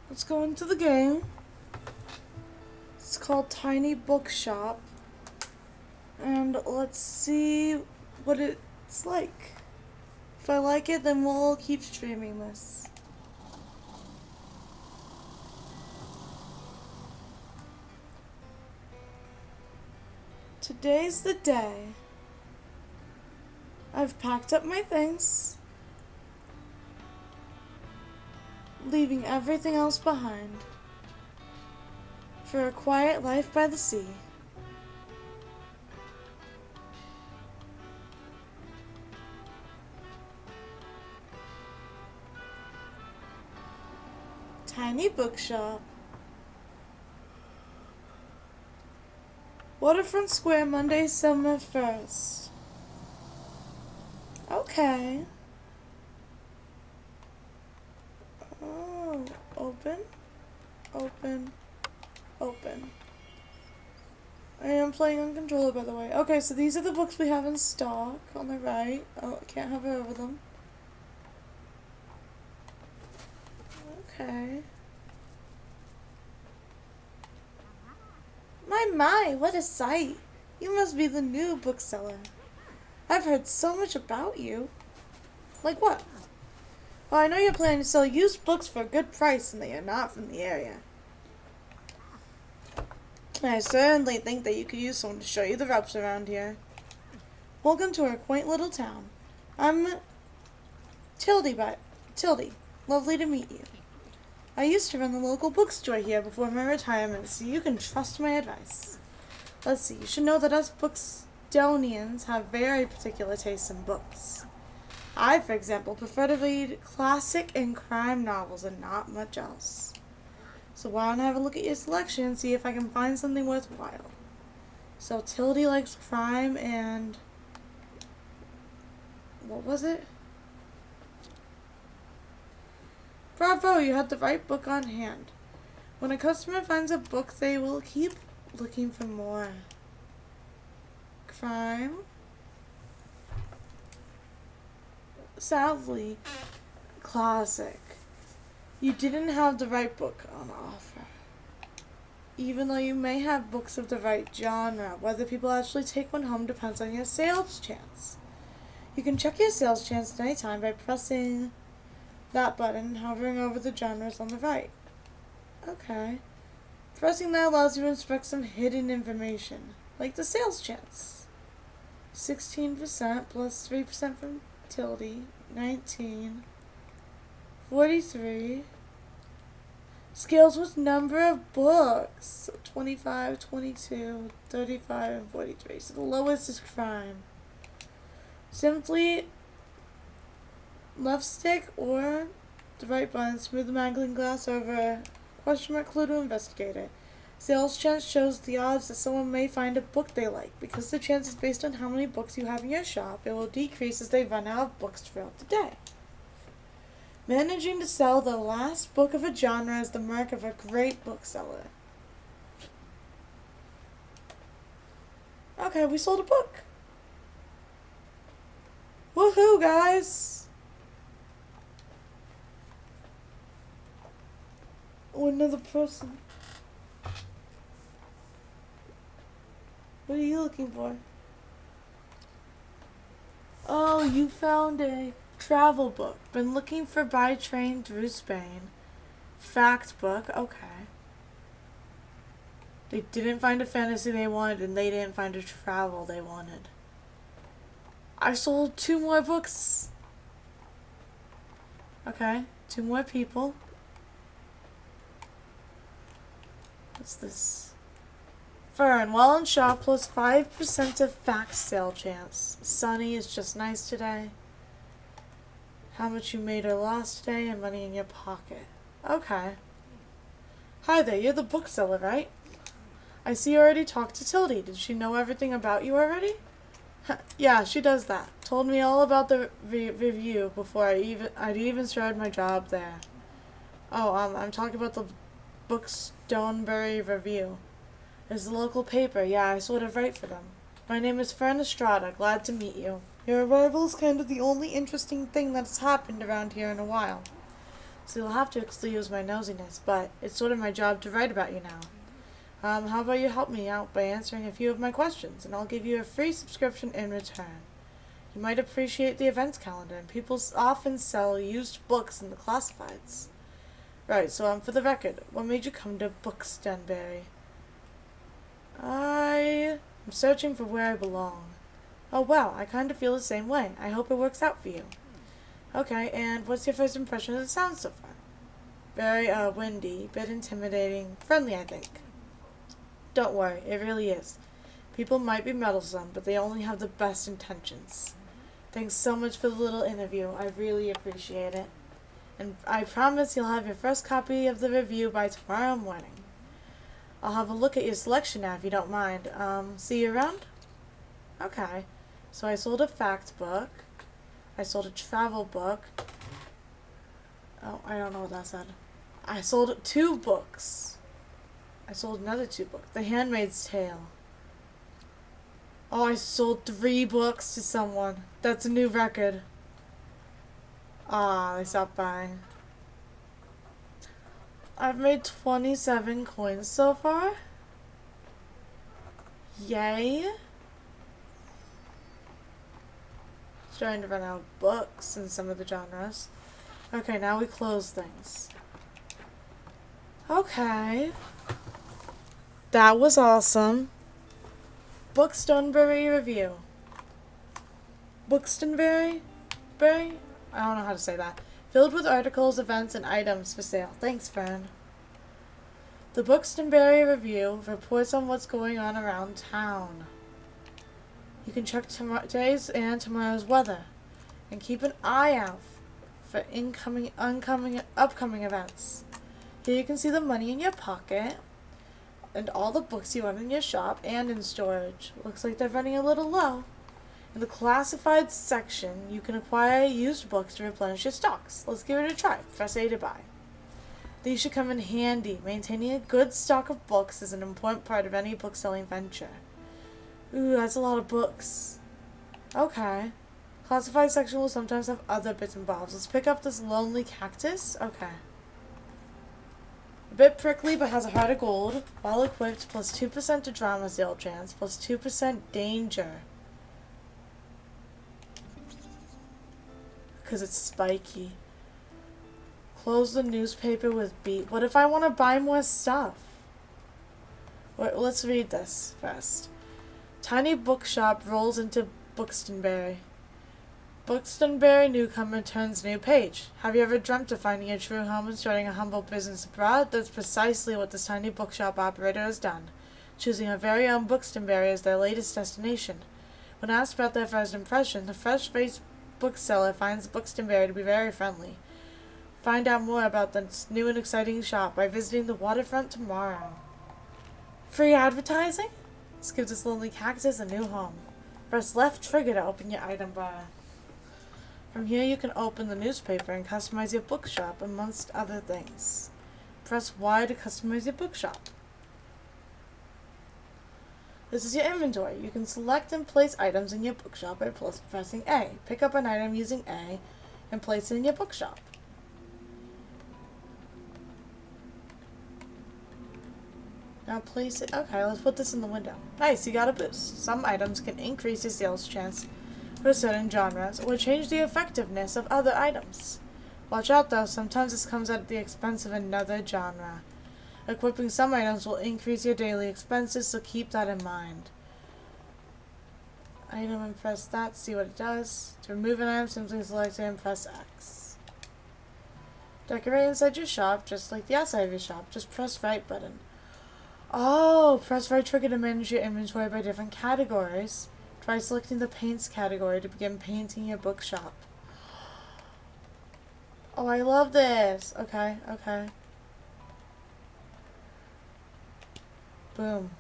Let's go into the game. It's called Tiny Bookshop. And let's see what it's like. If I like it, then we'll keep streaming this. Today's the day. I've packed up my things, leaving everything else behind for a quiet life by the sea. Tiny Bookshop. Waterfront Square, Monday, Summer 1st. Okay. Oh, open, open, open. I am playing on controller, by the way. Okay, so these are the books we have in stock on the right. Oh, I can't hover over them. Okay. My, what a sight. You must be the new bookseller. I've heard so much about you. Like what? Well, I know you're planning to sell used books for a good price and that you're not from the area. I certainly think that you could use someone to show you the ropes around here. Welcome to our quaint little town. I'm Tildy. Lovely to meet you. I used to run the local bookstore here before my retirement, so you can trust my advice. Let's see, you should know that us Bookstonians have very particular tastes in books. I, for example, prefer to read classic and crime novels and not much else. So why don't I have a look at your selection and see if I can find something worthwhile. So Tildy likes crime and... what was it? Bravo, you had the right book on hand. When a customer finds a book, they will keep looking for more. Crime. Sadly, classic. You didn't have the right book on offer. Even though you may have books of the right genre, whether people actually take one home depends on your sales chance. You can check your sales chance at any time by pressing that button and hovering over the genres on the right. Okay. Pressing that allows you to inspect some hidden information, like the sales chance. 16% plus 3% from Tildy, 19, 43. Scales with number of books, so 25, 22, 35, and 43. So the lowest is crime. Simply left stick or the right button, smooth the magnifying glass over question mark clue to investigate it. Sales chance shows the odds that someone may find a book they like. Because the chance is based on how many books you have in your shop, it will decrease as they run out of books throughout the day. Managing to sell the last book of a genre is the mark of a great bookseller. Okay, we sold a book. Woohoo, guys! Oh, another person. What are you looking for? Oh, you found a travel book. Been looking for by train through Spain. Fact book, okay. They didn't find a fantasy they wanted, and they didn't find a travel they wanted. I sold 2 more books. Okay, 2 more people. What's this? Fern, well in shop plus 5% of fact sale chance. Sunny is just nice today. How much you made or lost today and money in your pocket. Okay. Hi there, you're the bookseller, right? I see you already talked to Tildy. Did she know everything about you already? Yeah, she does that. Told me all about the review before I'd even started my job there. Oh, I'm talking about the Bookstonebury Review. It's the local paper. Yeah, I sort of write for them. My name is Fern Estrada. Glad to meet you. Your arrival is kind of the only interesting thing that's happened around here in a while. so you'll have to excuse my nosiness, but it's sort of my job to write about you now. How about you help me out by answering a few of my questions, and I'll give you a free subscription in return. You might appreciate the events calendar, and people often sell used books in the classifieds. Right, so for the record, what made you come to Bookstonbury? I'm searching for where I belong. Oh wow, I kind of feel the same way. I hope it works out for you. Okay, and what's your first impression of the sound so far? Very, windy, bit intimidating, friendly, I think. Don't worry, it really is. People might be meddlesome, but they only have the best intentions. Thanks so much for the little interview. I really appreciate it. And I promise you'll have your first copy of the review by tomorrow morning. I'll have a look at your selection now if you don't mind. See you around? Okay. So I sold a fact book. I sold a travel book. Oh, I don't know what that said. I sold 2 books. I sold another 2 books. The Handmaid's Tale. Oh, I sold 3 books to someone. That's a new record. Ah, they stopped buying. I've made 27 coins so far. Yay. Starting to run out of books in some of the genres. Okay, now we close things. Okay. That was awesome. Bookstonbury review. Bookstonbury? I don't know how to say that. Filled with articles, events, and items for sale. Thanks, Fern. The Bookstonbury review reports on what's going on around town. You can check today's and tomorrow's weather, and keep an eye out for upcoming events. Here you can see the money in your pocket, and all the books you own in your shop and in storage. Looks like they're running a little low. In the classified section, you can acquire used books to replenish your stocks. Let's give it a try. Press A to buy. These should come in handy. Maintaining a good stock of books is an important part of any book-selling venture. Ooh, that's a lot of books. Okay. Classified section will sometimes have other bits and bobs. Let's pick up this lonely cactus. Okay. A bit prickly, but has a heart of gold. Well equipped, plus 2% to drama sale chance, plus 2% danger. Because it's spiky. Close the newspaper with beat. What if I want to buy more stuff? Wait, let's read this first. Tiny Bookshop rolls into Bookstonbury. Bookstonbury newcomer turns new page. Have you ever dreamt of finding a true home and starting a humble business abroad? That's precisely what this tiny bookshop operator has done, choosing her very own Bookstonbury as their latest destination. When asked about their first impression, the fresh-faced bookseller finds Bookstonbury to be very friendly. Find out more about this new and exciting shop by visiting the waterfront tomorrow. Free advertising? Let's give this lonely cactus a new home. Press left trigger to open your item bar. From here you can open the newspaper and customize your bookshop, amongst other things. Press Y to customize your bookshop. This is your inventory. You can select and place items in your bookshop by pressing A. Pick up an item using A and place it in your bookshop. Now place it. Okay, let's put this in the window. Nice, you got a boost. Some items can increase your sales chance for certain genres or change the effectiveness of other items. Watch out though, sometimes this comes at the expense of another genre. Equipping some items will increase your daily expenses, so keep that in mind. Item and press that, see what it does. To remove an item, simply select it and press X. Decorate inside your shop, just like the outside of your shop. Just press right button. Oh, press right trigger to manage your inventory by different categories. Try selecting the paints category to begin painting your bookshop. Oh, I love this. Okay. Boom.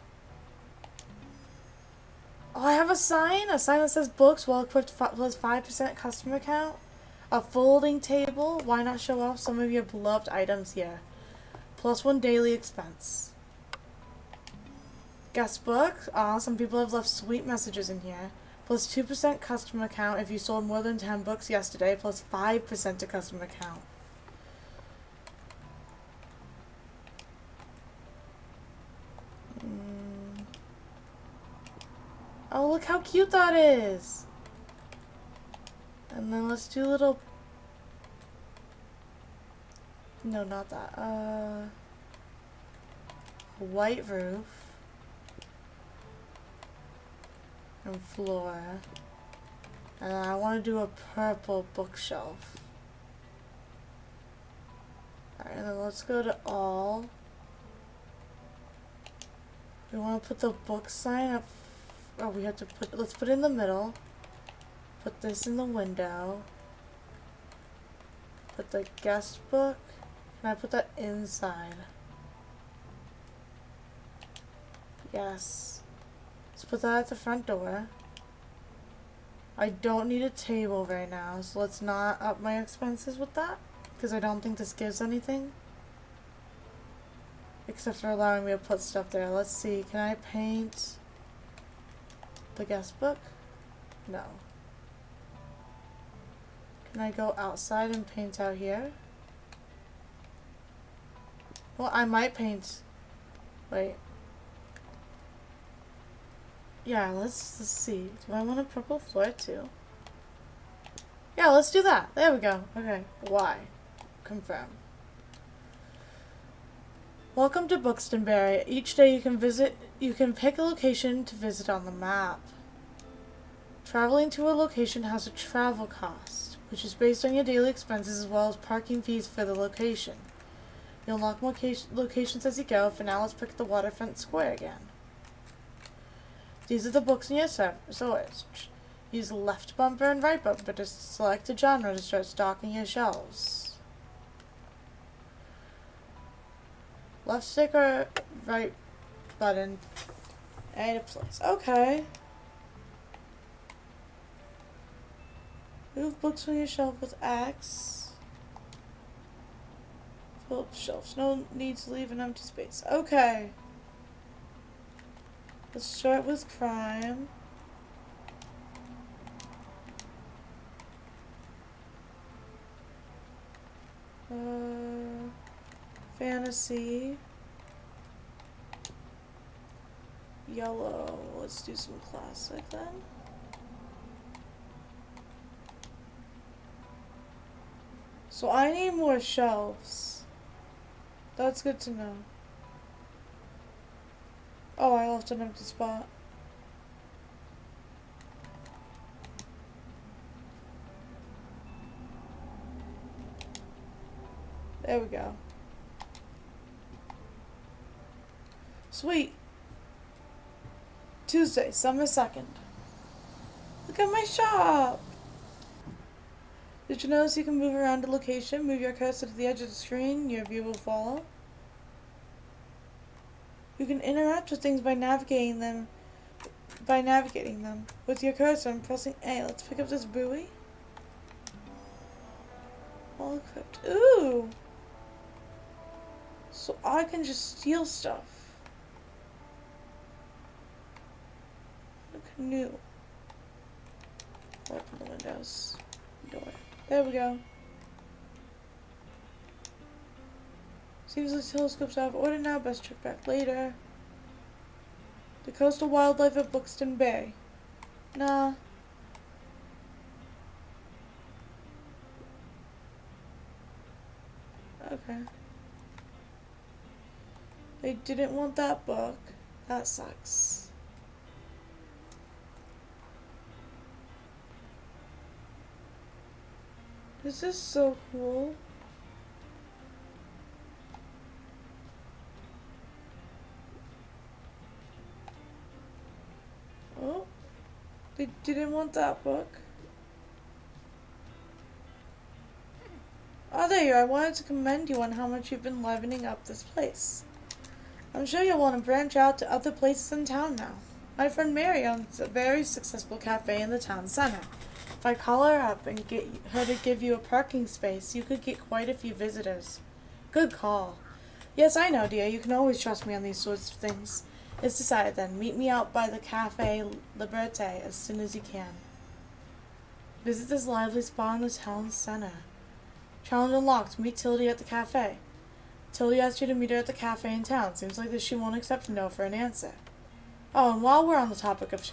Oh, I have a sign that says books well equipped plus 5% customer count. A folding table. Why not show off some of your beloved items here? Plus 1 daily expense. Guest book. Some people have left sweet messages in here. Plus 2% customer count if you sold more than 10 books yesterday. Plus 5% to customer count. Oh, look how cute that is. And then let's do a little... No, not that. White roof. And floor. And I want to do a purple bookshelf. Alright, and then let's go to all. We want to put the book sign up. Oh, we have to put, let's put it in the middle. Put this in the window. Put the guest book. Can I put that inside? Yes. Let's put that at the front door. I don't need a table right now, so let's not up my expenses with that. Because I don't think this gives anything. Except for allowing me to put stuff there. Let's see, can I paint the guest book? No. Can I go outside and paint out here? Well, I might paint... Wait. Yeah, let's see. Do I want a purple floor too? Yeah, let's do that. There we go. Okay. Why? Confirm. Welcome to Buxtonbury. Each day you can pick a location to visit on the map. Traveling to a location has a travel cost, which is based on your daily expenses as well as parking fees for the location. You'll unlock locations as you go. For now, let's pick the waterfront square again. These are the books in your storage. Use left bumper and right bumper to select a genre to start stocking your shelves. Left stick or right button. Add a place. Okay. Move books from your shelf with X. Fill up shelves. No need to leave an empty space. Okay. Let's start with crime. Fantasy. Yellow. Let's do some classic then. So I need more shelves. That's good to know. Oh, I left an empty spot. There we go. Sweet. Tuesday, summer 2nd. Look at my shop! Did you notice you can move around a location? Move your cursor to the edge of the screen, your view will follow. You can interact with things by navigating them with your cursor and pressing A. Let's pick up this buoy. All equipped. Ooh! So I can just steal stuff. A canoe. Open the windows. Door. There we go. Seems like telescopes out of order now. Best check back later. The coastal wildlife of Buxton Bay. Nah. Okay. They didn't want that book. That sucks. This is so cool. Oh, they didn't want that book. Oh, there you are. I wanted to commend you on how much you've been livening up this place. I'm sure you'll want to branch out to other places in town now. My friend Mary owns a very successful cafe in the town center. If I call her up and get her to give you a parking space, you could get quite a few visitors. Good call. Yes, I know, dear. You can always trust me on these sorts of things. It's decided then. Meet me out by the Cafe Liberté as soon as you can. Visit this lively spot in the town center. Challenge unlocked. Meet Tildy at the cafe. Tildy asked you to meet her at the cafe in town. Seems like that she won't accept a no for an answer. Oh, and while we're on the topic of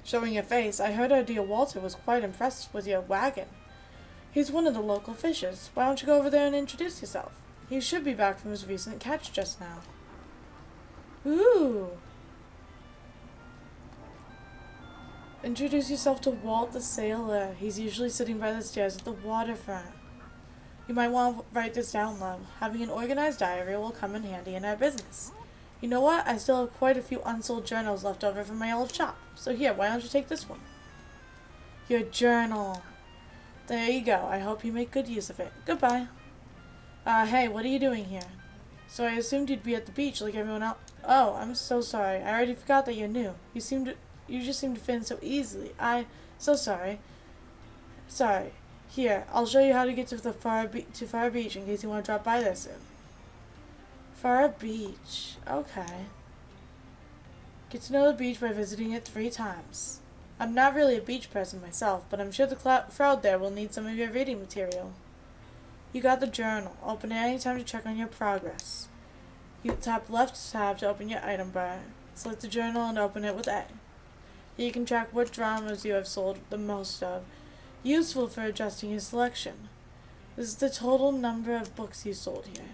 Showing your face, I heard our dear Walter was quite impressed with your wagon. He's one of the local fishers. Why don't you go over there and introduce yourself? He should be back from his recent catch just now. Ooh. Introduce yourself to Walt the sailor. He's usually sitting by the stairs at the waterfront. You might want to write this down, love. Having an organized diary will come in handy in our business. You know what? I still have quite a few unsold journals left over from my old shop. So here, why don't you take this one? Your journal. There you go. I hope you make good use of it. Goodbye. Hey, what are you doing here? So I assumed you'd be at the beach like everyone else. Oh, I'm so sorry. I already forgot that you're new. You just seem to fit in so easily. So sorry. Sorry. Here, I'll show you how to get to Far Beach in case you want to drop by there soon. Far Beach. Okay. Get to know the beach by visiting it 3 times. I'm not really a beach person myself, but I'm sure the crowd there will need some of your reading material. You got the journal. Open it any time to check on your progress. You tap left tab to open your item bar. Select the journal and open it with A. Here you can track what dramas you have sold the most of. Useful for adjusting your selection. This is the total number of books you sold here.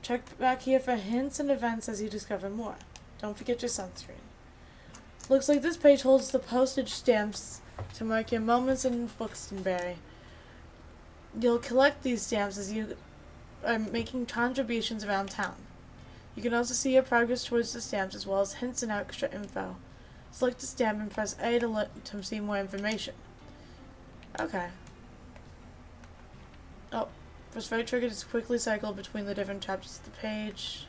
Check back here for hints and events as you discover more. Don't forget your sunscreen. Looks like this page holds the postage stamps to mark your moments in Buxtonbury. You'll collect these stamps as you are making contributions around town. You can also see your progress towards the stamps as well as hints and extra info. Select a stamp and press A to see more information. Okay. Oh, press right trigger to quickly cycle between the different chapters of the page.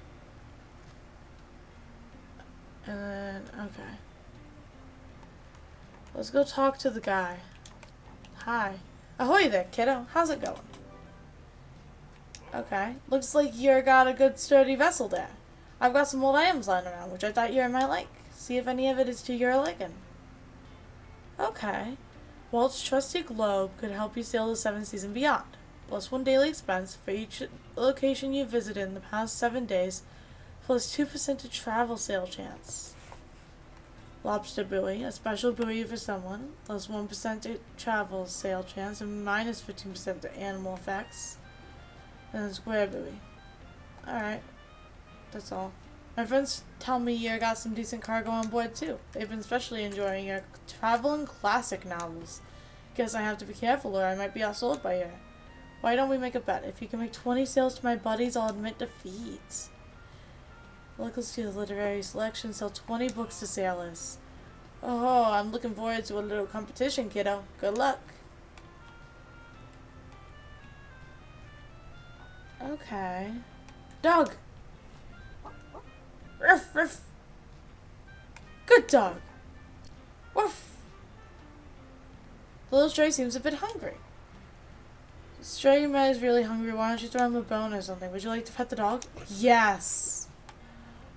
And then, okay. Let's go talk to the guy. Hi. Ahoy there, kiddo. How's it going? Okay. Looks like you got a good sturdy vessel there. I've got some old items lying around, which I thought you might like. See if any of it is to your liking. Okay. Walt's trusty globe could help you sail the 7 seas and beyond. Plus 1 daily expense for each location you visited in the past 7 days, plus 2% to travel sale chance. Lobster buoy, a special buoy for someone, plus 1% to travel sale chance, and minus 15% to animal effects. And then square buoy. Alright. That's all. My friends tell me you got some decent cargo on board too. They've been especially enjoying your traveling classic novels. Guess I have to be careful or I might be outsold by you. Why don't we make a bet? If you can make 20 sales to my buddies, I'll admit defeat. Local Steel's literary selection, sell 20 books to sailors. Oh, I'm looking forward to a little competition, kiddo. Good luck. Okay. Dog! Ruff, ruff. Good dog. Woof. The little stray seems a bit hungry. Stray, you is really hungry. Why don't you throw him a bone or something? Would you like to pet the dog? Yes.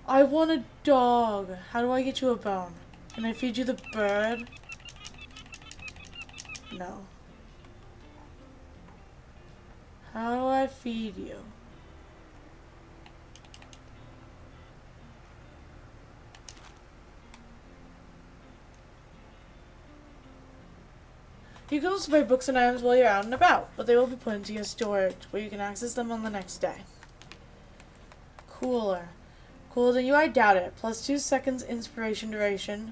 I want a dog. How do I get you a bone? Can I feed you the bird? No. How do I feed you? You can also buy books and items while you're out and about, but they will be put into your storage, where you can access them on the next day. Cooler. Cooler than you, I doubt it. Plus 2 seconds inspiration duration,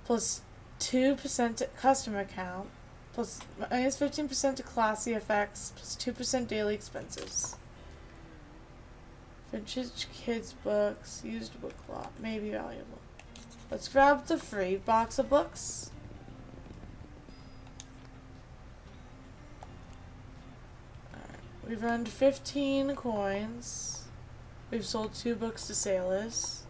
plus 2% to customer count, plus minus 15% to classy effects, plus 2% daily expenses. Vintage kids books, used book lot, may be valuable. Let's grab the free box of books. We've earned 15 coins. We've sold 2 books to sailors.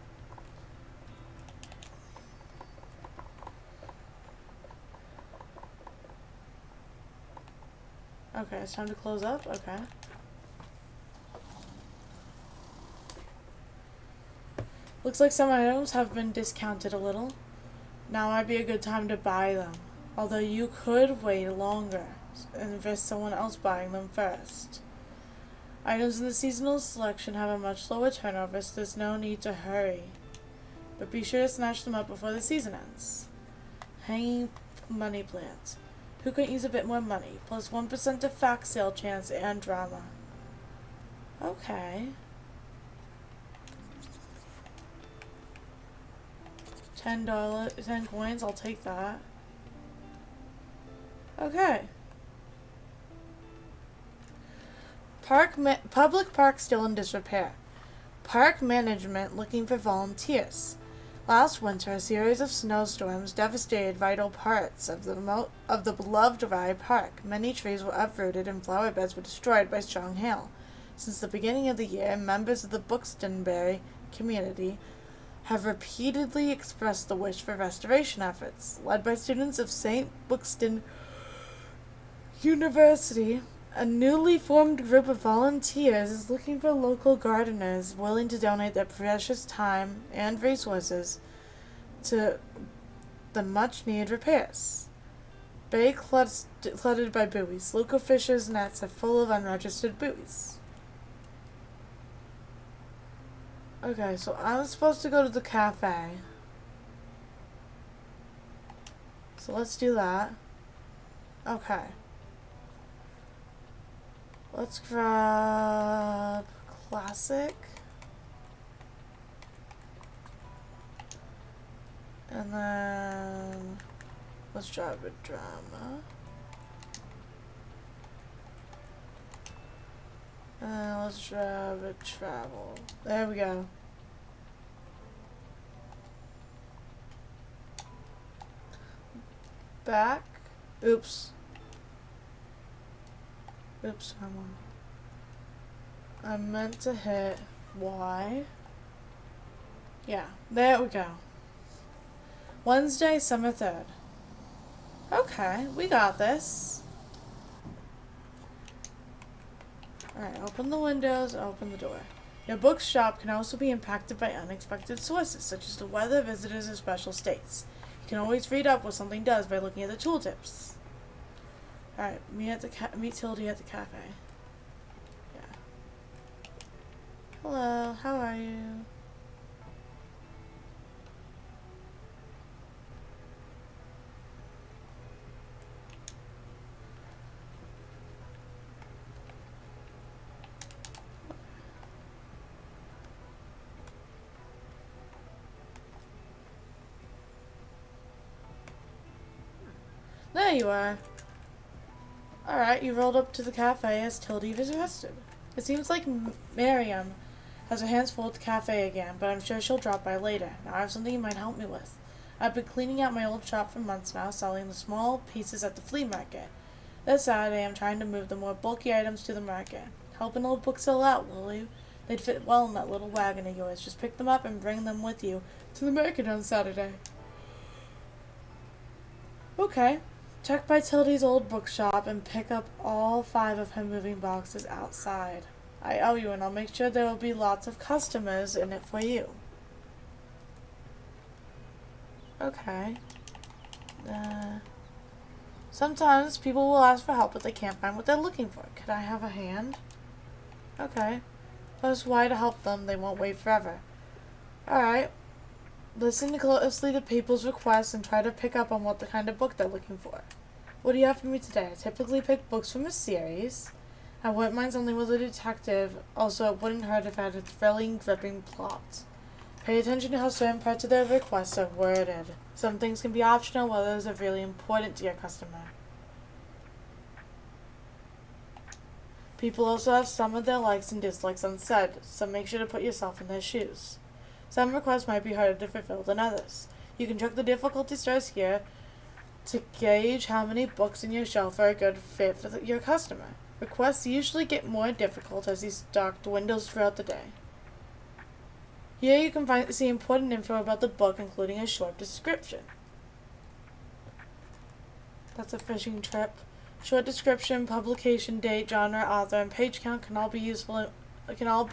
Okay, it's time to close up. Okay. Looks like some items have been discounted a little. Now might be a good time to buy them. Although you could wait longer and risk someone else buying them first. Items in the seasonal selection have a much lower turnover, so there's no need to hurry. But be sure to snatch them up before the season ends. Hanging money plant. Who could use a bit more money? Plus 1% of fact sale chance and drama. Okay. $10, 10 coins, I'll take that. Okay. Public park still in disrepair. Park management looking for volunteers. Last winter, a series of snowstorms devastated vital parts of the beloved Rye Park. Many trees were uprooted and flower beds were destroyed by strong hail. Since the beginning of the year, members of the Buxtonbury community have repeatedly expressed the wish for restoration efforts. Led by students of St. Buxton University, a newly formed group of volunteers is looking for local gardeners willing to donate their precious time and resources to the much-needed repairs. Bay cluttered by buoys. Local fishers' nets are full of unregistered buoys. Okay, so I was supposed to go to the cafe. So let's do that. Okay. Let's grab classic. And then let's grab a drama. And then let's grab a travel. There we go. Back. Oops. Oops, I meant to hit Y. Yeah, there we go. Wednesday, summer 3rd. Okay, we got this. Alright, open the windows, open the door. Your bookshop can also be impacted by unexpected sources, such as the weather, visitors, or special states. You can always read up what something does by looking at the tooltips. Alright, meet Tildy at the cafe. Yeah. Hello, how are you? There you are. Alright, you rolled up to the cafe as Tildy was arrested. It seems like Miriam has her hands full at the cafe again, but I'm sure she'll drop by later. Now I have something you might help me with. I've been cleaning out my old shop for months now, selling the small pieces at the flea market. This Saturday I'm trying to move the more bulky items to the market. Help an old book sell out, will you? They'd fit well in that little wagon of yours. Just pick them up and bring them with you to the market on Saturday. Okay. Check by Tildy's old bookshop and pick up all 5 of her moving boxes outside. I owe you, and I'll make sure there will be lots of customers in it for you. Okay. Sometimes people will ask for help, but they can't find what they're looking for. Could I have a hand? Okay. Press Y to help them. They won't wait forever. Alright. Listen closely to people's requests and try to pick up on what the kind of book they're looking for. What do you have for me today? I typically pick books from a series. I wouldn't mind something with a detective. Also, it wouldn't hurt if I had a thrilling, gripping plot. Pay attention to how certain parts of their requests are worded. Some things can be optional, while others are really important to your customer. People also have some of their likes and dislikes unsaid, so make sure to put yourself in their shoes. Some requests might be harder to fulfill than others. You can check the difficulty stars here to gauge how many books in your shelf are a good fit for your customer. Requests usually get more difficult as you stock dwindles throughout the day. Here you can see important info about the book, including a short description. That's a fishing trip. Short description, publication date, genre, author, and page count can all be useful. Can all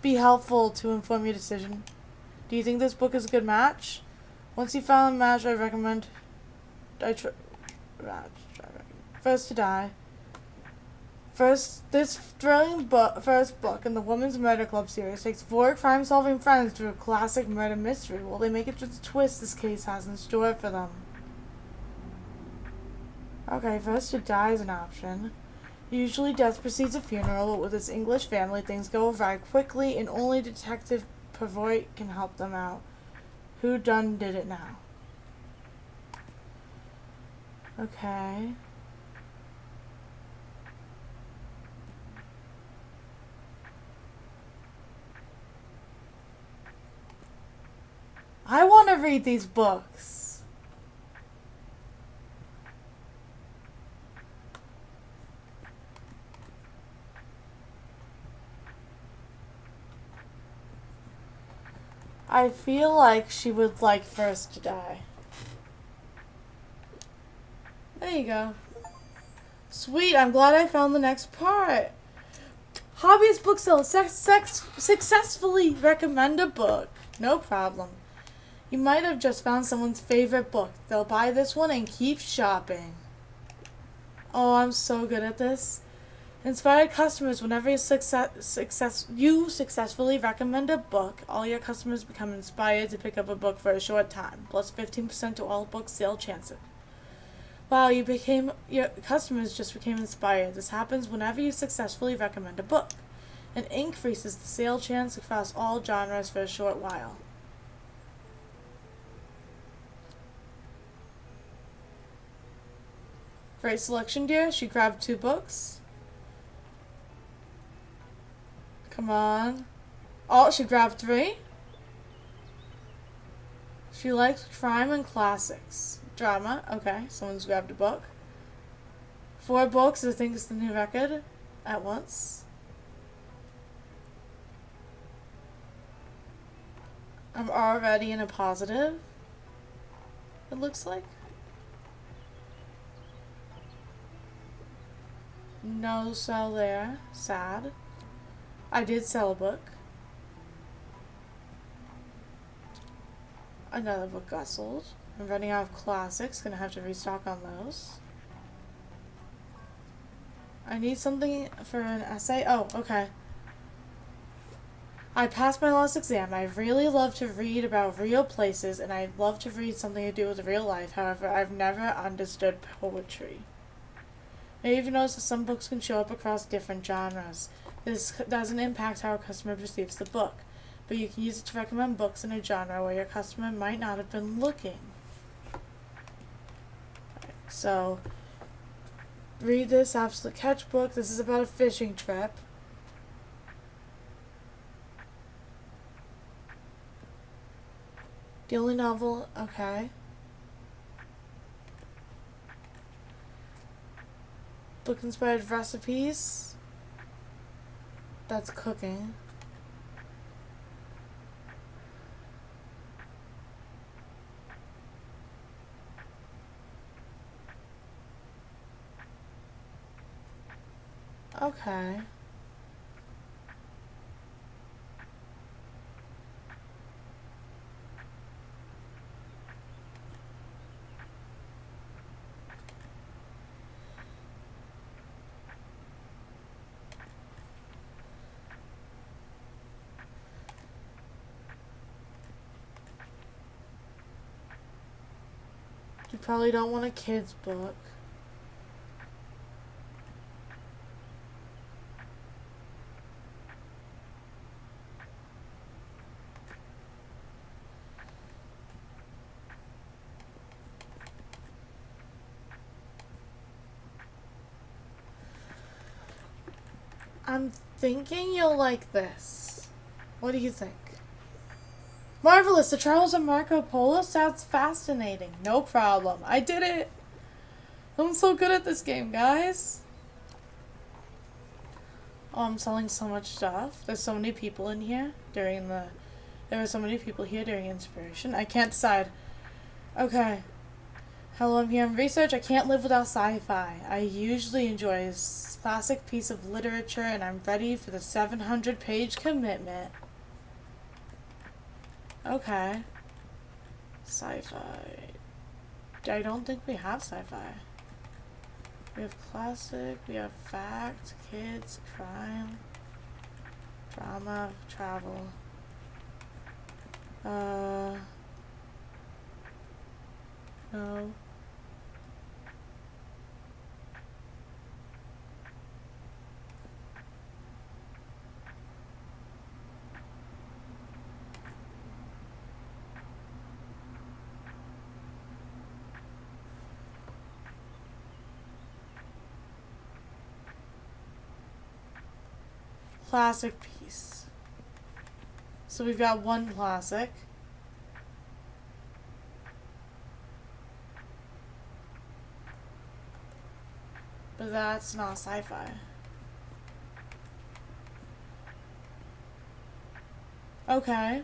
be helpful to inform your decision. Do you think this book is a good match? Once you found a match, I recommend First to Die. This thrilling first book in the Women's Murder Club series takes four crime-solving friends through a classic murder mystery. Will they make it through the twist this case has in store for them? Okay, first to die is an option. Usually death precedes a funeral, but with this English family, things go awry quickly, and only Detective Pavoit can help them out. Who done did it now? Okay. I want to read these books. I feel like she would like first to die. There you go. Sweet, I'm glad I found the next part. Hobbyist bookseller successfully recommend a book. No problem. You might have just found someone's favorite book. They'll buy this one and keep shopping. Oh, I'm so good at this. Inspired customers, whenever you successfully recommend a book, all your customers become inspired to pick up a book for a short time, plus 15% to all book sale chances. Wow, your customers just became inspired. This happens whenever you successfully recommend a book. It increases the sale chance across all genres for a short while. Great selection, dear. She grabbed 2 books. Come on. Oh, she grabbed 3. She likes crime and classics. Drama. Okay, someone's grabbed a book. 4 books, I think is the new record. At once. I'm already in a positive. It looks like. No sell there. Sad. I did sell a book. Another book got sold. I'm running out of classics. Gonna have to restock on those. I need something for an essay. Oh, okay. I passed my last exam. I really love to read about real places, and I love to read something to do with real life. However, I've never understood poetry. I even noticed that some books can show up across different genres. This doesn't impact how a customer perceives the book, but you can use it to recommend books in a genre where your customer might not have been looking. Right, so, read this absolute catch book. This is about a fishing trip. The only novel, okay. Book inspired recipes. That's cooking. Okay. You probably don't want a kid's book. I'm thinking you'll like this. What do you think? Marvelous! The Trials of Marco Polo sounds fascinating. No problem. I did it! I'm so good at this game, guys. Oh, I'm selling so much stuff. There's so many people in here during the... There were so many people here during inspiration. I can't decide. Okay. Hello, I'm here in research. I can't live without sci-fi. I usually enjoy a classic piece of literature, and I'm ready for the 700-page commitment. Okay. Sci-fi. I don't think we have sci-fi. We have classic, we have fact, kids, crime, drama, travel. No. Classic piece. So we've got one classic. But that's not sci-fi. Okay.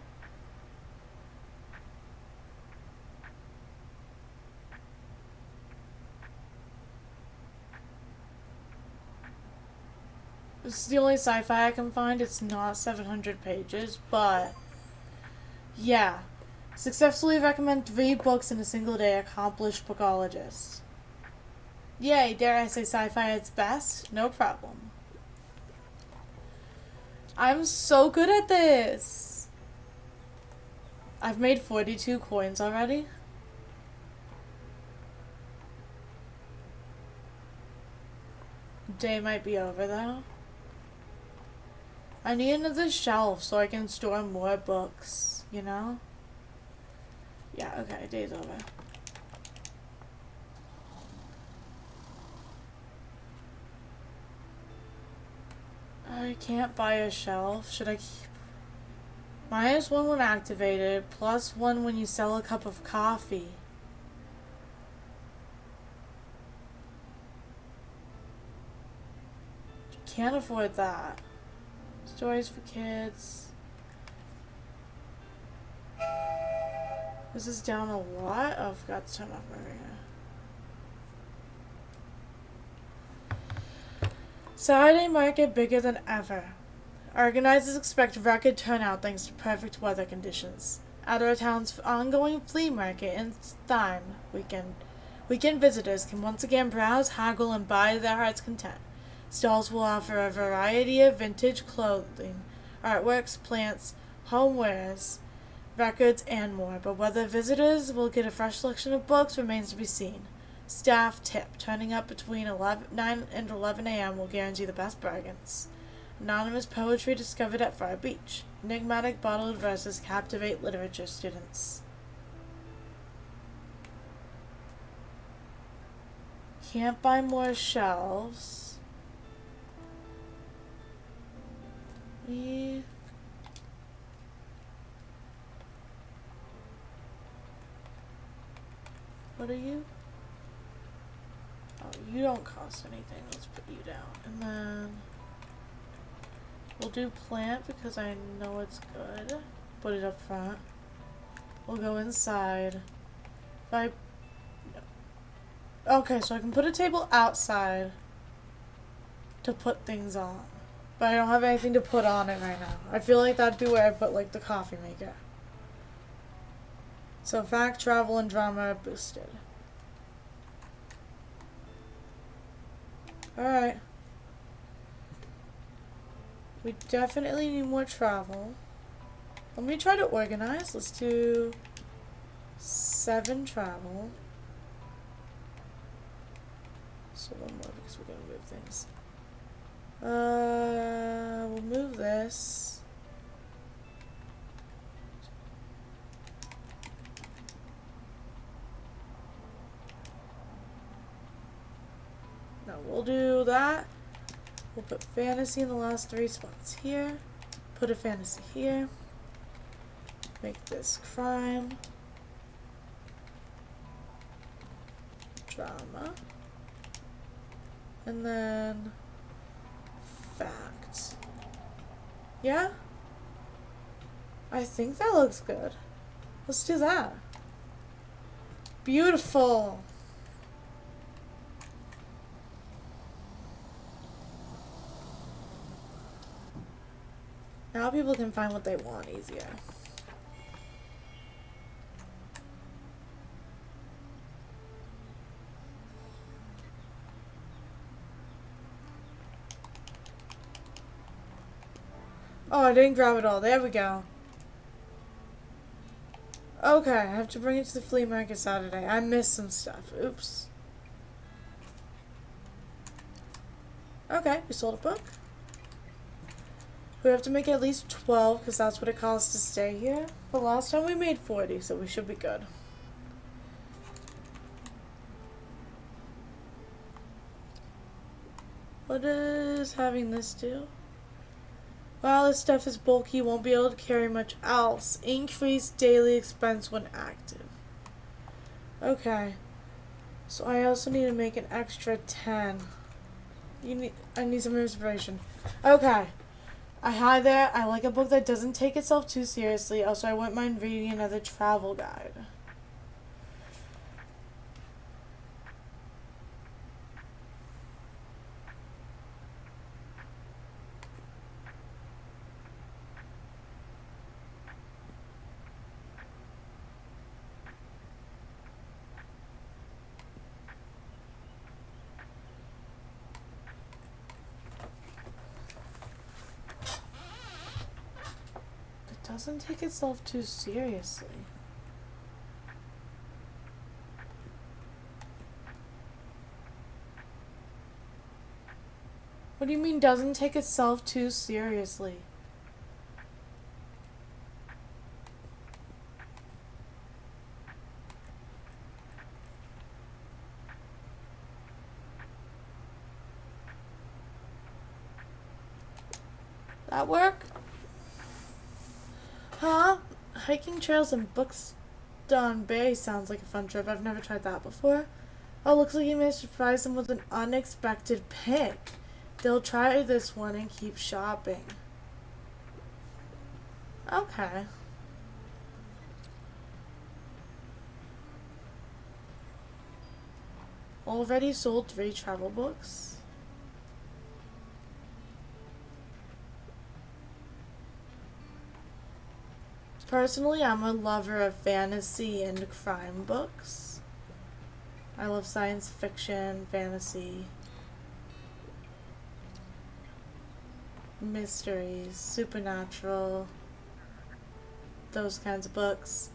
This is the only sci-fi I can find. It's not 700 pages, but yeah. Successfully recommend 3 books in a single day, accomplished bookologist. Yay, dare I say sci-fi at its best? No problem. I'm so good at this! I've made 42 coins already. Day might be over though. I need another shelf so I can store more books, you know? Yeah, okay, day's over. I can't buy a shelf. Should I keep... -1 when activated, +1 when you sell a cup of coffee. Can't afford that. Stories for kids. This is down a lot. Oh, I forgot to turn off my ringer. Saturday market bigger than ever. Organizers expect record turnout thanks to perfect weather conditions. At our town's ongoing flea market in Thyme weekend visitors can once again browse, haggle, and buy to their heart's content. Stalls will offer a variety of vintage clothing, artworks, plants, homewares, records, and more, but whether visitors will get a fresh selection of books remains to be seen. Staff tip: turning up between 9 and 11 a.m. will guarantee the best bargains. Anonymous poetry discovered at Far Beach. Enigmatic bottled verses captivate literature students. Can't buy more shelves. What are you? Oh, you don't cost anything. Let's put you down. And then we'll do plant because I know it's good. Put it up front. We'll go inside. Okay, so I can put a table outside to put things on. But I don't have anything to put on it right now. I feel like that'd be where I put, like, the coffee maker. So fact, travel, and drama are boosted. Alright. We definitely need more travel. Let me try to organize. Let's do 7 travel. So 1 more because we're going to move things. We'll move this. No, we'll do that. We'll put fantasy in the last 3 spots here. Put a fantasy here. Make this crime. Drama. And then fact. Yeah? I think that looks good. Let's do that. Beautiful. Now people can find what they want easier. Oh, I didn't grab it all. There we go. Okay, I have to bring it to the flea market Saturday. I missed some stuff. Oops. Okay, we sold a book. We have to make at least 12 because that's what it costs to stay here. But last time we made 40, so we should be good. What does having this do? While this stuff is bulky, you won't be able to carry much else. Increase daily expense when active. Okay. So I also need to make an extra 10. I need some inspiration. Okay. Hi there. I like a book that doesn't take itself too seriously. Also, I wouldn't mind reading another travel guide. It doesn't take itself too seriously. What do you mean doesn't take itself too seriously? That work? Huh? Hiking trails and Bookstone Bay sounds like a fun trip. I've never tried that before. Oh, looks like you managed to surprise them with an unexpected pick. They'll try this one and keep shopping. Okay. Already sold 3 travel books. Personally, I'm a lover of fantasy and crime books. I love science fiction, fantasy, mysteries, supernatural, those kinds of books.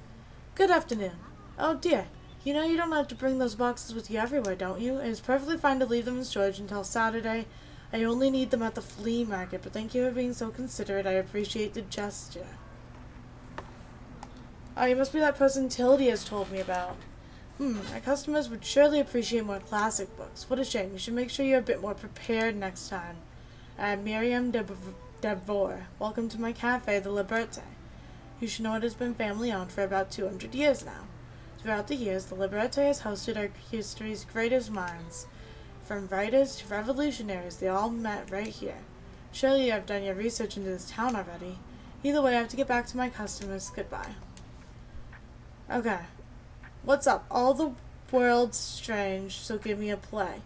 Good afternoon. Oh dear. You know you don't have to bring those boxes with you everywhere, don't you? It is perfectly fine to leave them in storage until Saturday. I only need them at the flea market, but thank you for being so considerate. I appreciate the gesture. Oh, you must be that person Tildy has told me about. My customers would surely appreciate more classic books. What a shame. You should make sure you're a bit more prepared next time. Miriam Devore. Welcome to my cafe, the Liberte. You should know it has been family owned for about 200 years now. Throughout the years, the Liberte has hosted our history's greatest minds. From writers to revolutionaries, they all met right here. Surely you have done your research into this town already. Either way, I have to get back to my customers. Goodbye. Okay. What's up? All the world's strange, so give me a play.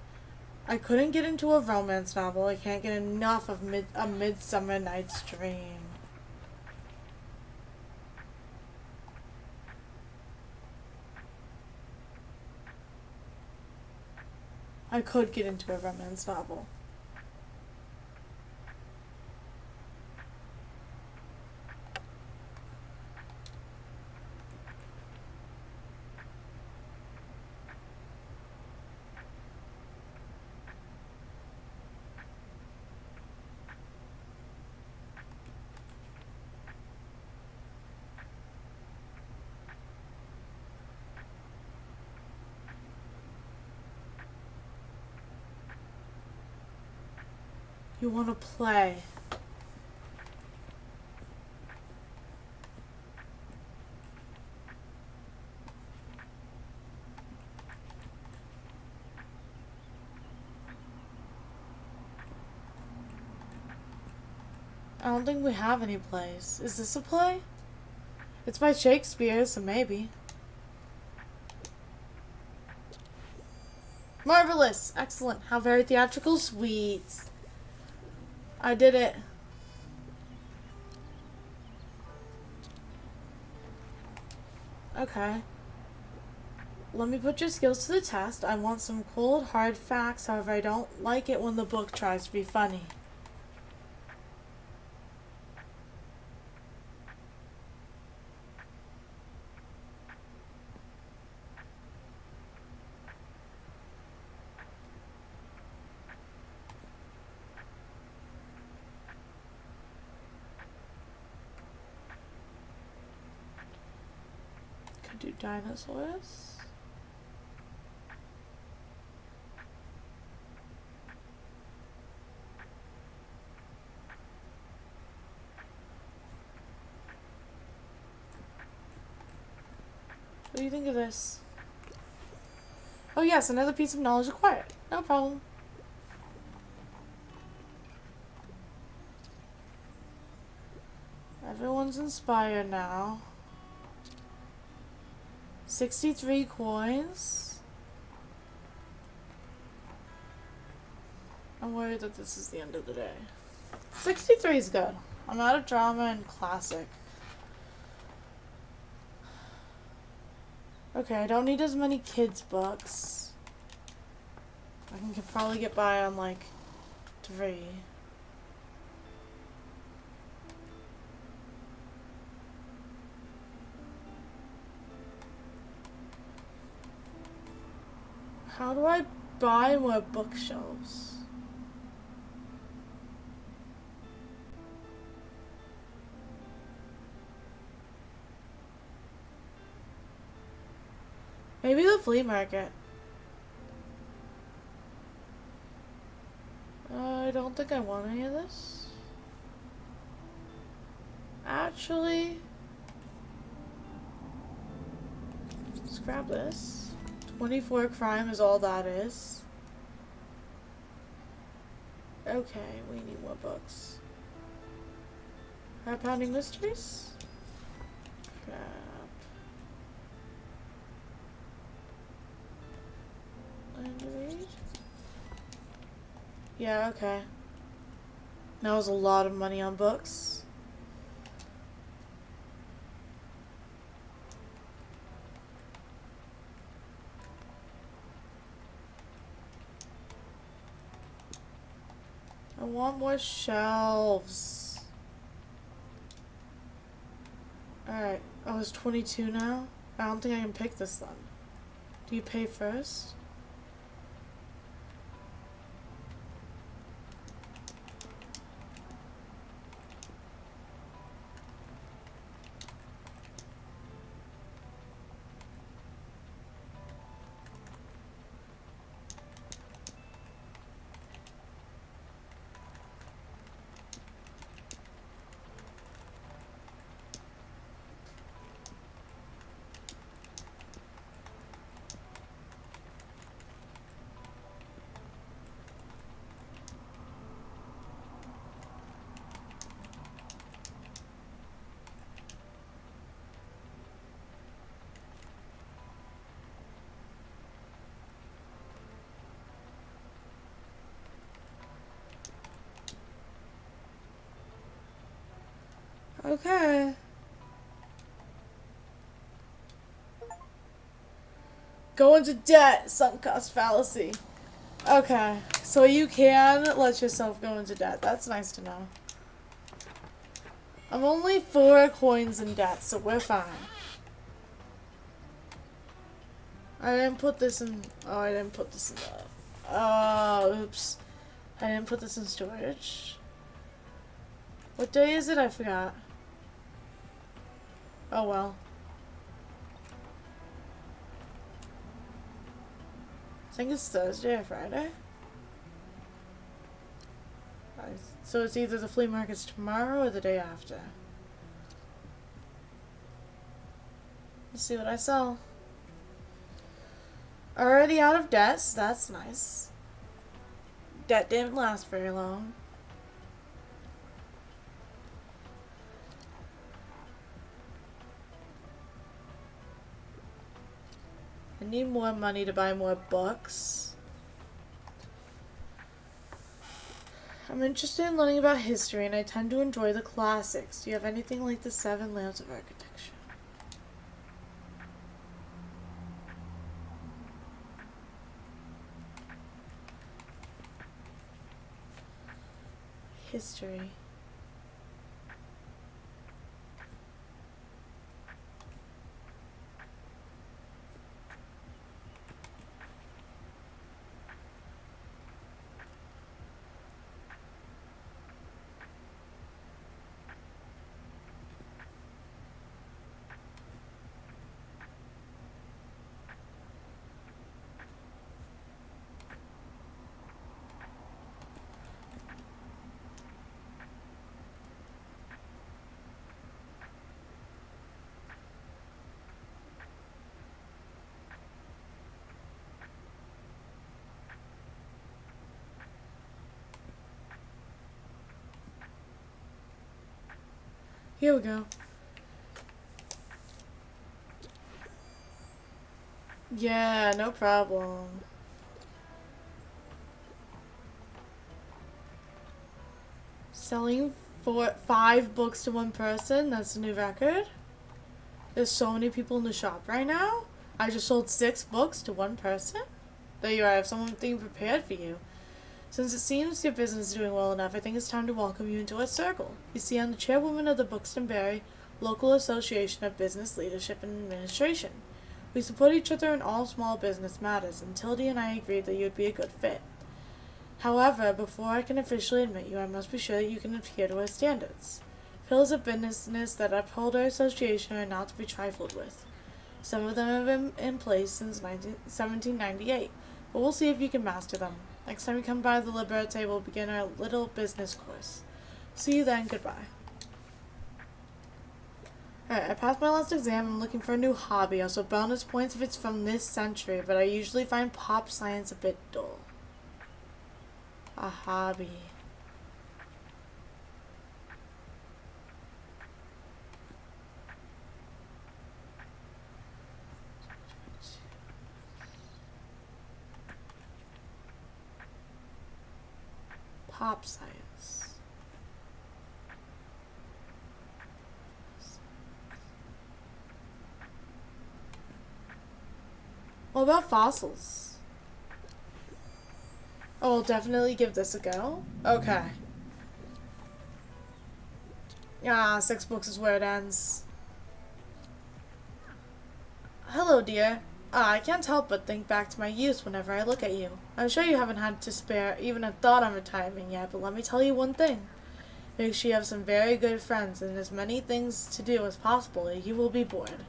I couldn't get into a romance novel. I can't get enough of A Midsummer Night's Dream. I could get into a romance novel. You want to play. I don't think we have any plays. Is this a play? It's by Shakespeare, so maybe. Marvelous! Excellent. How very theatrical. Sweet. I did it. Okay. Let me put your skills to the test. I want some cold, hard facts. However, I don't like it when the book tries to be funny. could do dinosaurs. What do you think of this? Oh yes, another piece of knowledge acquired. No problem. Everyone's inspired now. 63 coins. I'm worried that this is the end of the day. 63 is good. I'm out of drama and classic. Okay, I don't need as many kids' books. I can probably get by on like 3. How do I buy more bookshelves? Maybe the flea market. I don't think I want any of this. Actually, let's grab this. 24 crime is all that is. Okay, we need more books. Pounding mysteries? Crap. Underrated? Yeah, okay. That was a lot of money on books. I want more shelves. Alright. Oh, it's 22 now? I don't think I can pick this then. Do you pay first? Okay. Go into debt, sunk cost fallacy. Okay, so you can let yourself go into debt. That's nice to know. I'm only 4 coins in debt, so we're fine. I didn't put this in... Oh, I didn't put this in the... Oh, oops. I didn't put this in storage. What day is it? I forgot. Oh, well. I think it's Thursday or Friday. So it's either the flea market's tomorrow or the day after. Let's see what I sell. Already out of debt, so that's nice. Debt didn't last very long. I need more money to buy more books. I'm interested in learning about history, and I tend to enjoy the classics. Do you have anything like the 7 Layers of Architecture? History. Here we go. Yeah, no problem. Selling 5 books to one person? That's a new record. There's so many people in the shop right now. I just sold 6 books to one person. There you are. I have something prepared for you. Since it seems your business is doing well enough, I think it's time to welcome you into our circle. You see, I'm the chairwoman of the Buxtonbury Local Association of Business Leadership and Administration. We support each other in all small business matters, and Tildy and I agreed that you would be a good fit. However, before I can officially admit you, I must be sure that you can adhere to our standards. Pillars of business that uphold our association are not to be trifled with. Some of them have been in place since 1798, but we'll see if you can master them. Next time you come by the Liberté, we'll begin our little business course. See you then. Goodbye. Alright, I passed my last exam. I'm looking for a new hobby. Also bonus points if it's from this century, but I usually find pop science a bit dull. A hobby. Pop science. What about fossils? Oh, I'll definitely give this a go. Okay. Ah, 6 books is where it ends. Hello, dear. I can't help but think back to my youth whenever I look at you. I'm sure you haven't had to spare even a thought on retirement yet, but let me tell you one thing. Make sure you have some very good friends and as many things to do as possible, or you will be bored.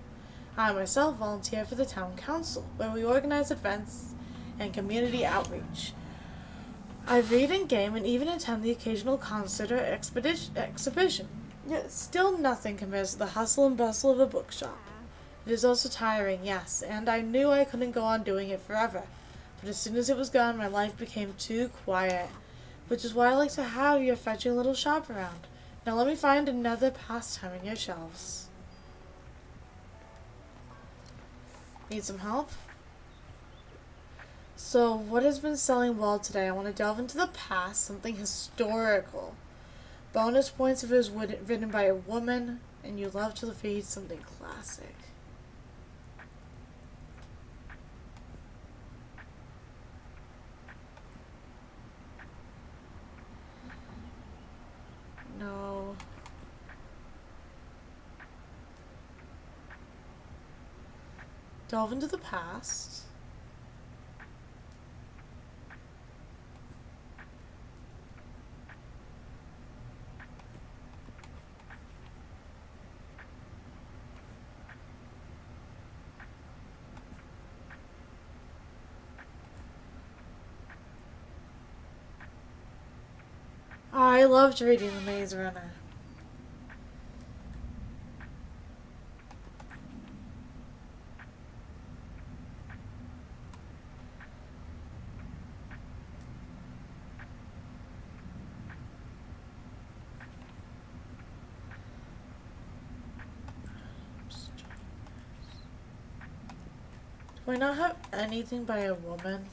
I myself volunteer for the town council, where we organize events and community outreach. I read and game and even attend the occasional concert or exhibition. Yet still nothing compares to the hustle and bustle of a bookshop. It is also tiring, yes, and I knew I couldn't go on doing it forever. But as soon as it was gone, my life became too quiet, which is why I like to have your fetching little shop around. Now let me find another pastime in your shelves. Need some help? So, what has been selling well today? I want to delve into the past, something historical. Bonus points if it was written by a woman, and you love to read something classic. No. Delve into the past. I loved reading The Maze Runner. Do I not have anything by a woman?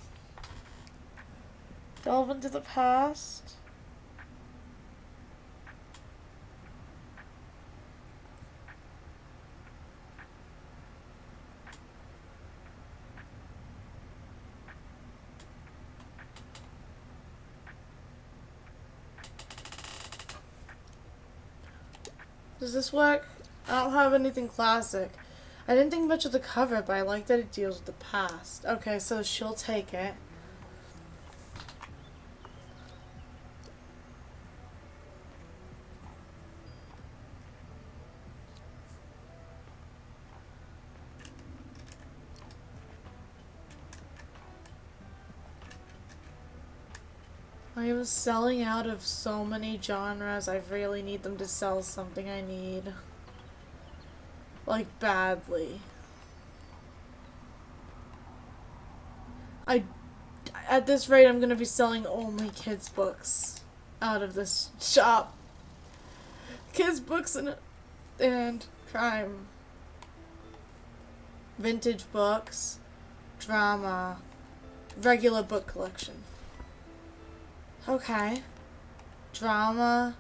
Delve into the past. Does this work? I don't have anything classic. I didn't think much of the cover, but I like that it deals with the past. Okay, so she'll take it. I am selling out of so many genres. I really need them to sell something I need. Like, badly. At this rate, I'm gonna be selling only kids' books out of this shop. Kids' books and and crime. Vintage books, drama, regular book collection. Okay. Drama.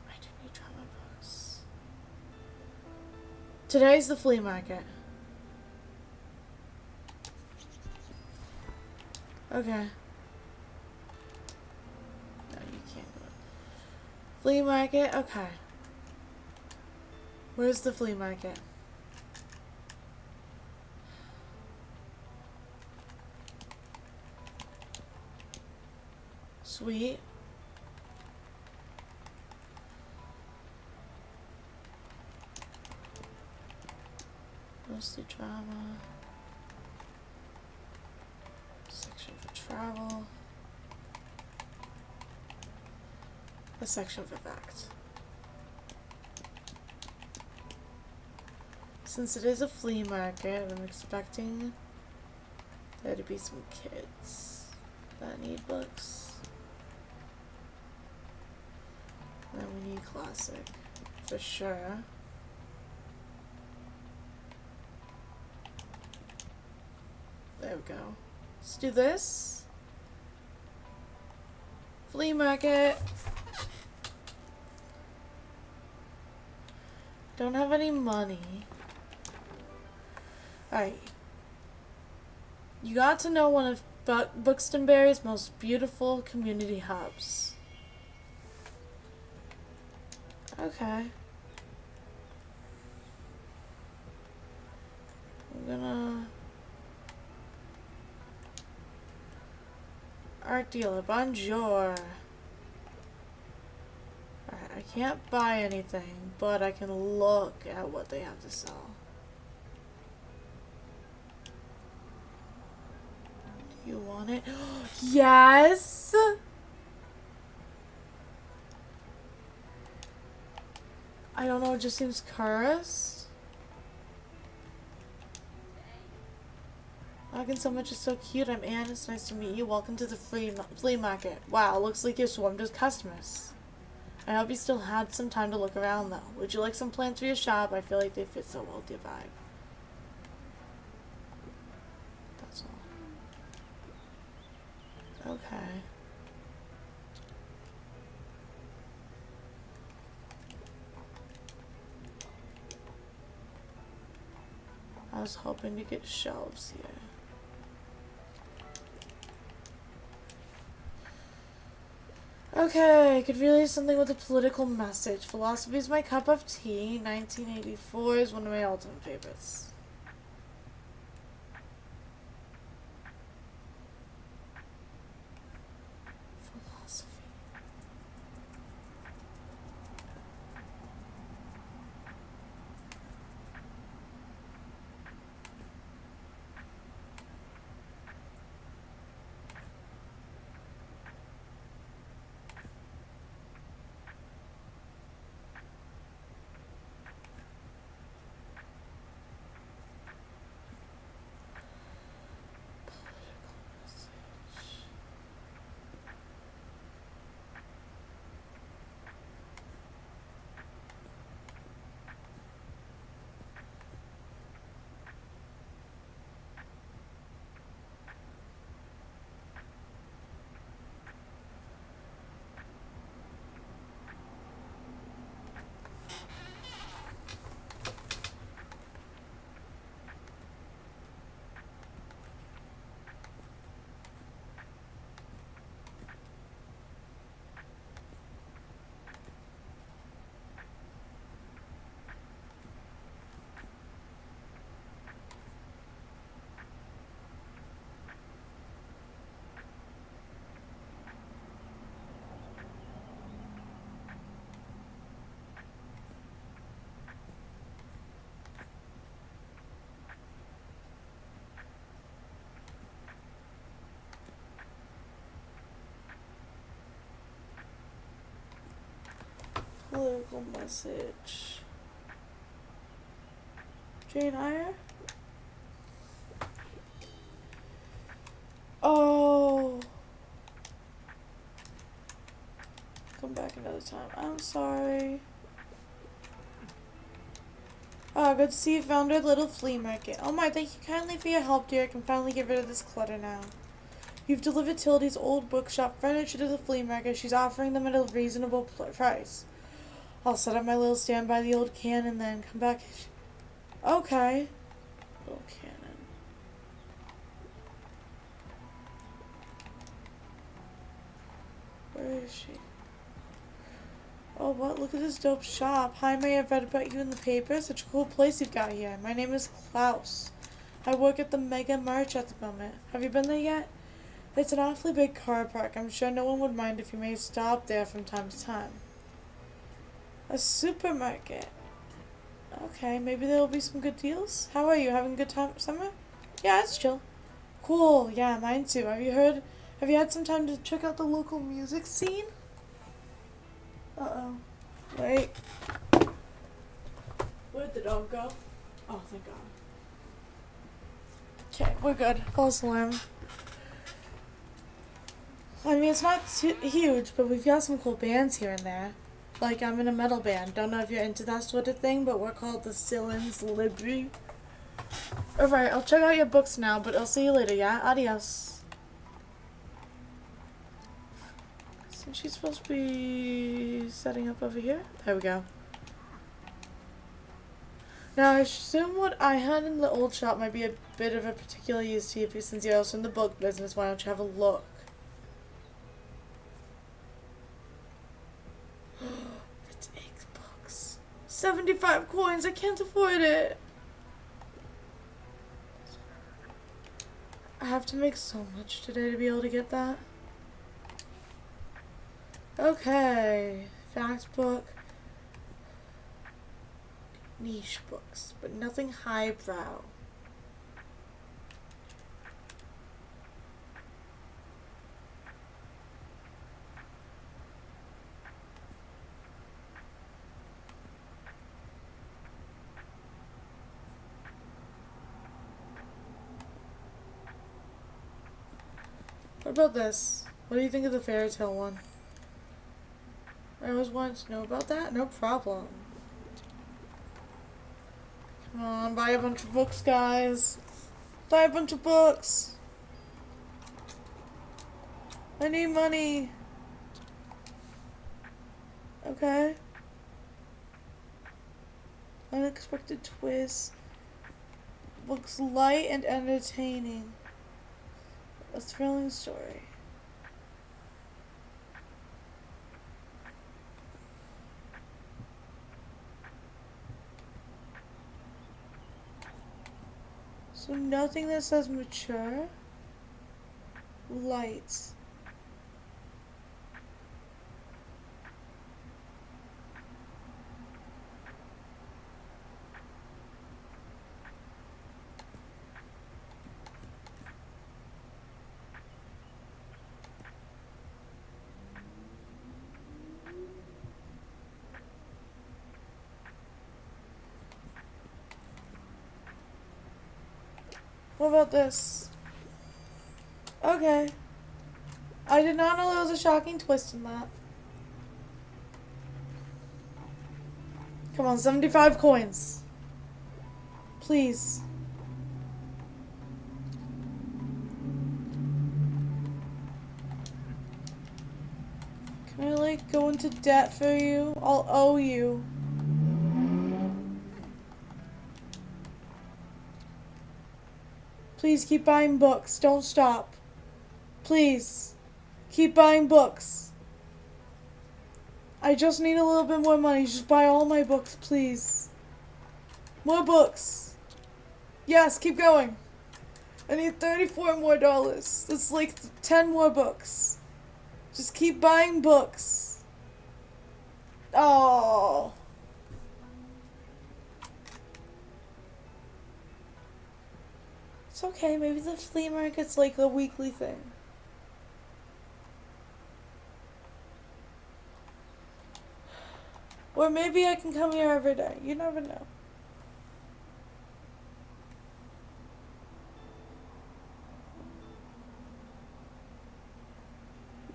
I do need drama books. Today's the flea market. Okay. No, you can't go. Flea market? Okay. Where's the flea market? Sweet. Mostly drama. Section for travel. A section for facts. Since it is a flea market, I'm expecting there to be some kids that need books. And then we need classic, for sure. There we go. Let's do this. Flea market. Don't have any money. Alright. You got to know one of Buxtonbury's most beautiful community hubs. Okay. I'm gonna... Art dealer, bonjour. Alright, I can't buy anything, but I can look at what they have to sell. Do you want it? Yes! I don't know, it just seems cursed. How so much is so cute? I'm Anne. It's nice to meet you. Welcome to the flea market. Wow, looks like you're swarmed with customers. I hope you still had some time to look around, though. Would you like some plants for your shop? I feel like they fit so well with your vibe. That's all. Okay. I was hoping to get shelves here. Okay, could really use something with a political message. Philosophy is my cup of tea. 1984 is one of my all-time favorites. Philosophy. Political message. Jane Eyre? Oh. Come back another time. I'm sorry. Oh, good to see you found our little flea market. Oh my, thank you kindly for your help, dear. I can finally get rid of this clutter now. You've delivered Tildy's old bookshop furniture to the flea market. She's offering them at a reasonable price. I'll set up my little stand by the old can and then come back. Okay. Little cannon. Where is she? Oh, what? Look at this dope shop. Hi, May, I've read about you in the paper. Such a cool place you've got here. My name is Klaus. I work at the Mega March at the moment. Have you been there yet? It's an awfully big car park. I'm sure no one would mind if you may stop there from time to time. A supermarket. Okay, maybe there'll be some good deals. How are you? Having a good time summer? Yeah, it's chill. Cool. Yeah, mine too. Have you had some time to check out the local music scene? Uh-oh. Wait. Where'd the dog go? Oh, thank God. Okay, we're good. False alarm. I mean, it's not too huge, but we've got some cool bands here and there. Like, I'm in a metal band. Don't know if you're into that sort of thing, but we're called the Sillins Libri. Alright, I'll check out your books now, but I'll see you later, yeah? Adios. Isn't she supposed to be setting up over here? There we go. Now, I assume what I had in the old shop might be a bit of a particular use to you, since you're also in the book business. Why don't you have a look? It's 8 bucks. 75 coins. I can't afford it. I have to make so much today to be able to get that. Okay. Fact book. Niche books, but nothing highbrow. What about this? What do you think of the fairy tale one? I always wanted to know about that. No problem. Come on, buy a bunch of books, guys. Buy a bunch of books. I need money. Okay. Unexpected twist. Looks light and entertaining. A thrilling story. So nothing that says mature. Lights. What about this? Okay. I did not know there was a shocking twist in that. Come on, 75 coins. Please. Can I, like, go into debt for you? I'll owe you. Please keep buying books. Don't stop. Please. Keep buying books. I just need a little bit more money. Just buy all my books, please. More books. Yes, keep going. I need $34 more. That's like 10 more books. Just keep buying books. Oh. It's okay. Maybe the flea market's like a weekly thing. Or maybe I can come here every day. You never know.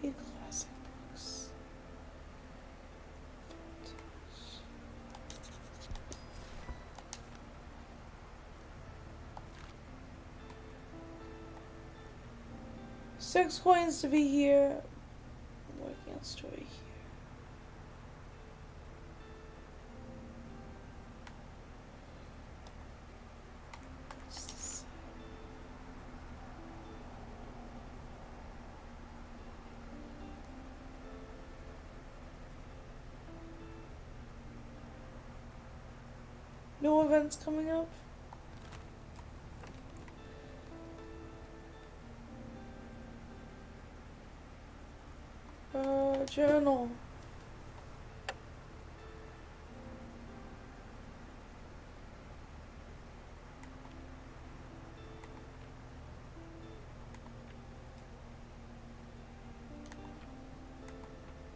Classic books. 6 coins to be here. I'm working on story here. No events coming up? Journal.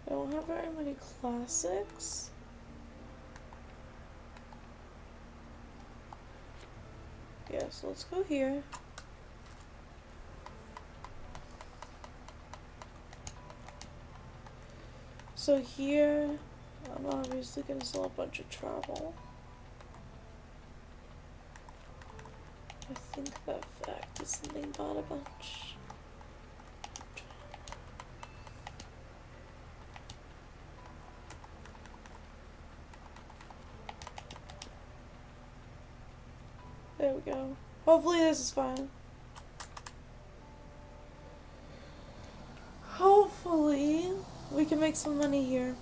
I don't have very many classics. Yeah, so let's go here. So here, I'm obviously going to sell a bunch of travel. I think that fact is something bought a bunch. There we go. Hopefully this is fine. Hopefully we can make some money here.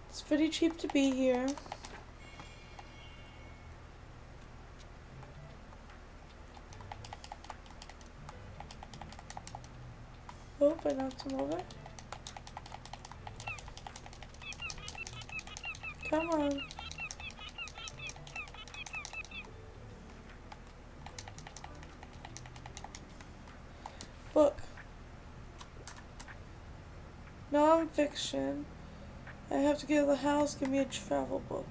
It's pretty cheap to be here. Oh, I knocked him over. Come on. Book. Non-fiction. I have to get to the house, give me a travel book.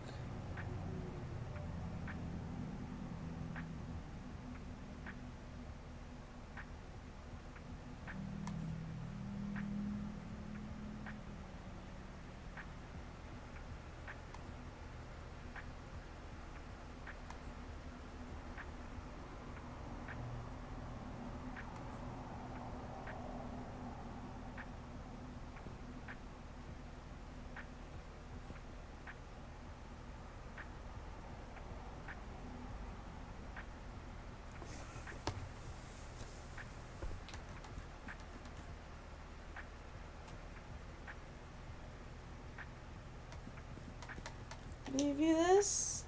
Leave you this.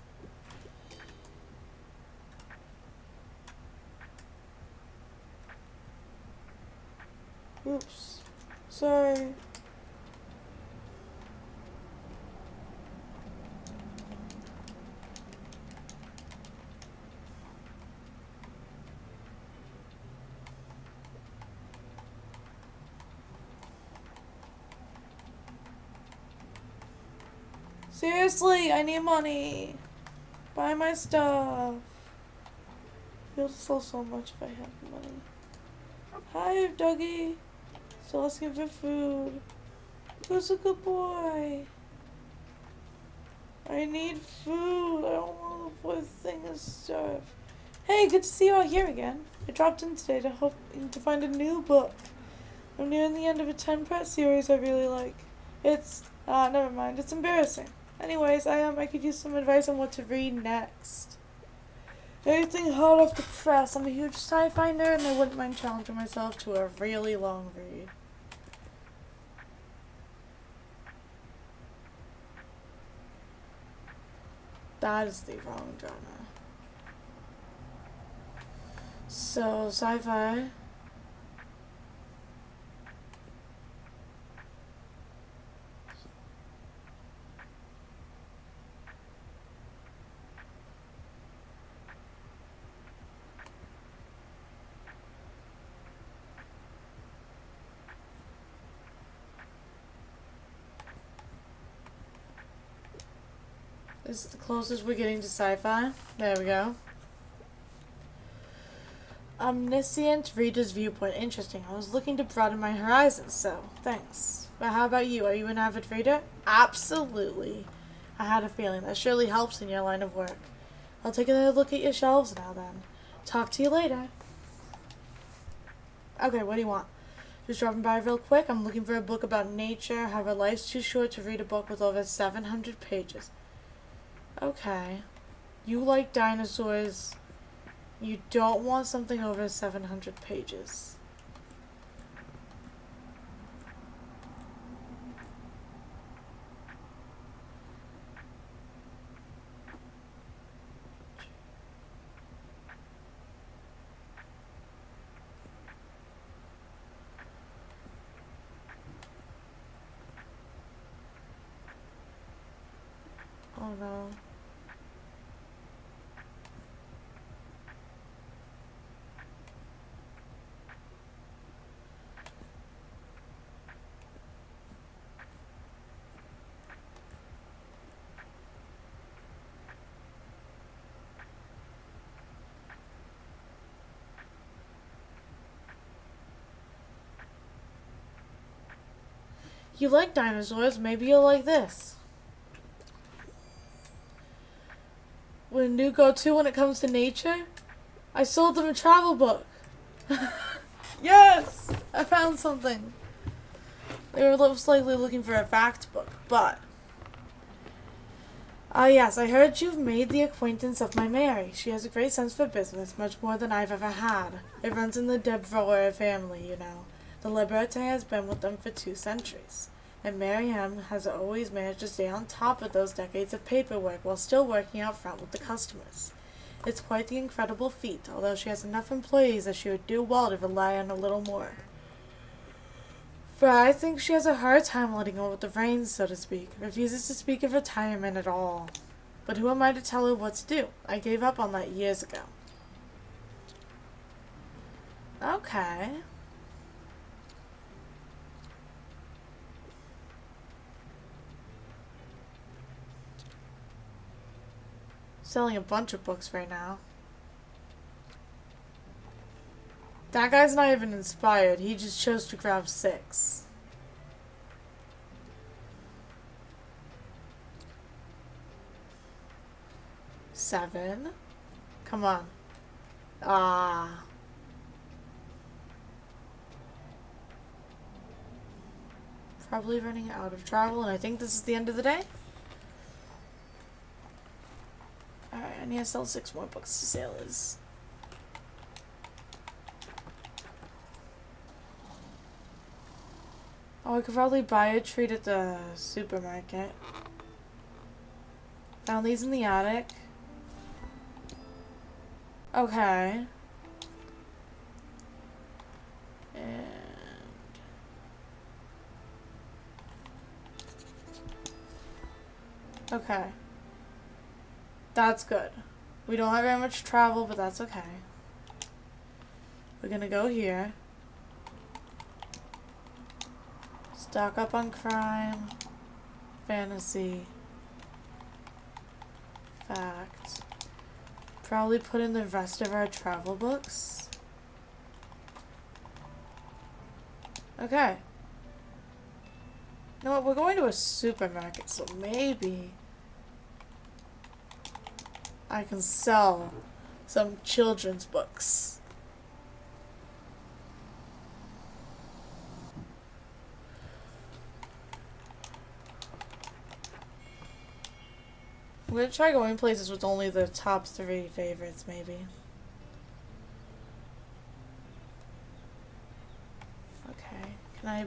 Oops. Sorry. Seriously, I need money. Buy my stuff. You'll sell so much if I have money. Hi, Dougie. Still asking for food. Who's a good boy? I need food. I don't want the poor thing to starve. Hey, good to see you all here again. I dropped in today to find a new book. I'm nearing the end of a 10-part series I really like. Never mind. It's embarrassing. Anyways, I could use some advice on what to read next. Anything hot off the press. I'm a huge sci-fi nerd and I wouldn't mind challenging myself to a really long read. That is the wrong genre. So, sci-fi. This is the closest we're getting to sci-fi. There we go. Omniscient reader's viewpoint. Interesting. I was looking to broaden my horizons, so thanks. But how about you? Are you an avid reader? Absolutely. I had a feeling. That surely helps in your line of work. I'll take another look at your shelves now then. Talk to you later. Okay, what do you want? Just dropping by real quick. I'm looking for a book about nature. However, life's too short to read a book with over 700 pages. Okay. You like dinosaurs. You don't want something over 700 pages. Oh no. You like dinosaurs, maybe you'll like this. With a new go-to when it comes to nature, I sold them a travel book. Yes! I found something. They were most likely looking for a fact book, but... yes, I heard you've made the acquaintance of my Mary. She has a great sense for business, much more than I've ever had. It runs in the Devereux family, you know. The Liberté has been with them for 2 centuries. And Mary M. has always managed to stay on top of those decades of paperwork while still working out front with the customers. It's quite the incredible feat, although she has enough employees that she would do well to rely on a little more. For I think she has a hard time letting go with the reins, so to speak. Refuses to speak of retirement at all. But who am I to tell her what to do? I gave up on that years ago. Okay. Selling a bunch of books right now. That guy's not even inspired. He just chose to grab 6. Seven. Come on. Ah. Probably running out of travel, and I think this is the end of the day. Alright, I need to sell 6 more books to sailors. Oh, I could probably buy a treat at the supermarket. Found these in the attic. Okay. And... okay. That's good. We don't have very much travel, but that's okay. We're gonna go here. Stock up on crime, fantasy, fact. Probably put in the rest of our travel books. Okay. You know what, we're going to a supermarket, so maybe I can sell some children's books. I'm gonna try going places with only the top 3 favorites, maybe. Okay. Can I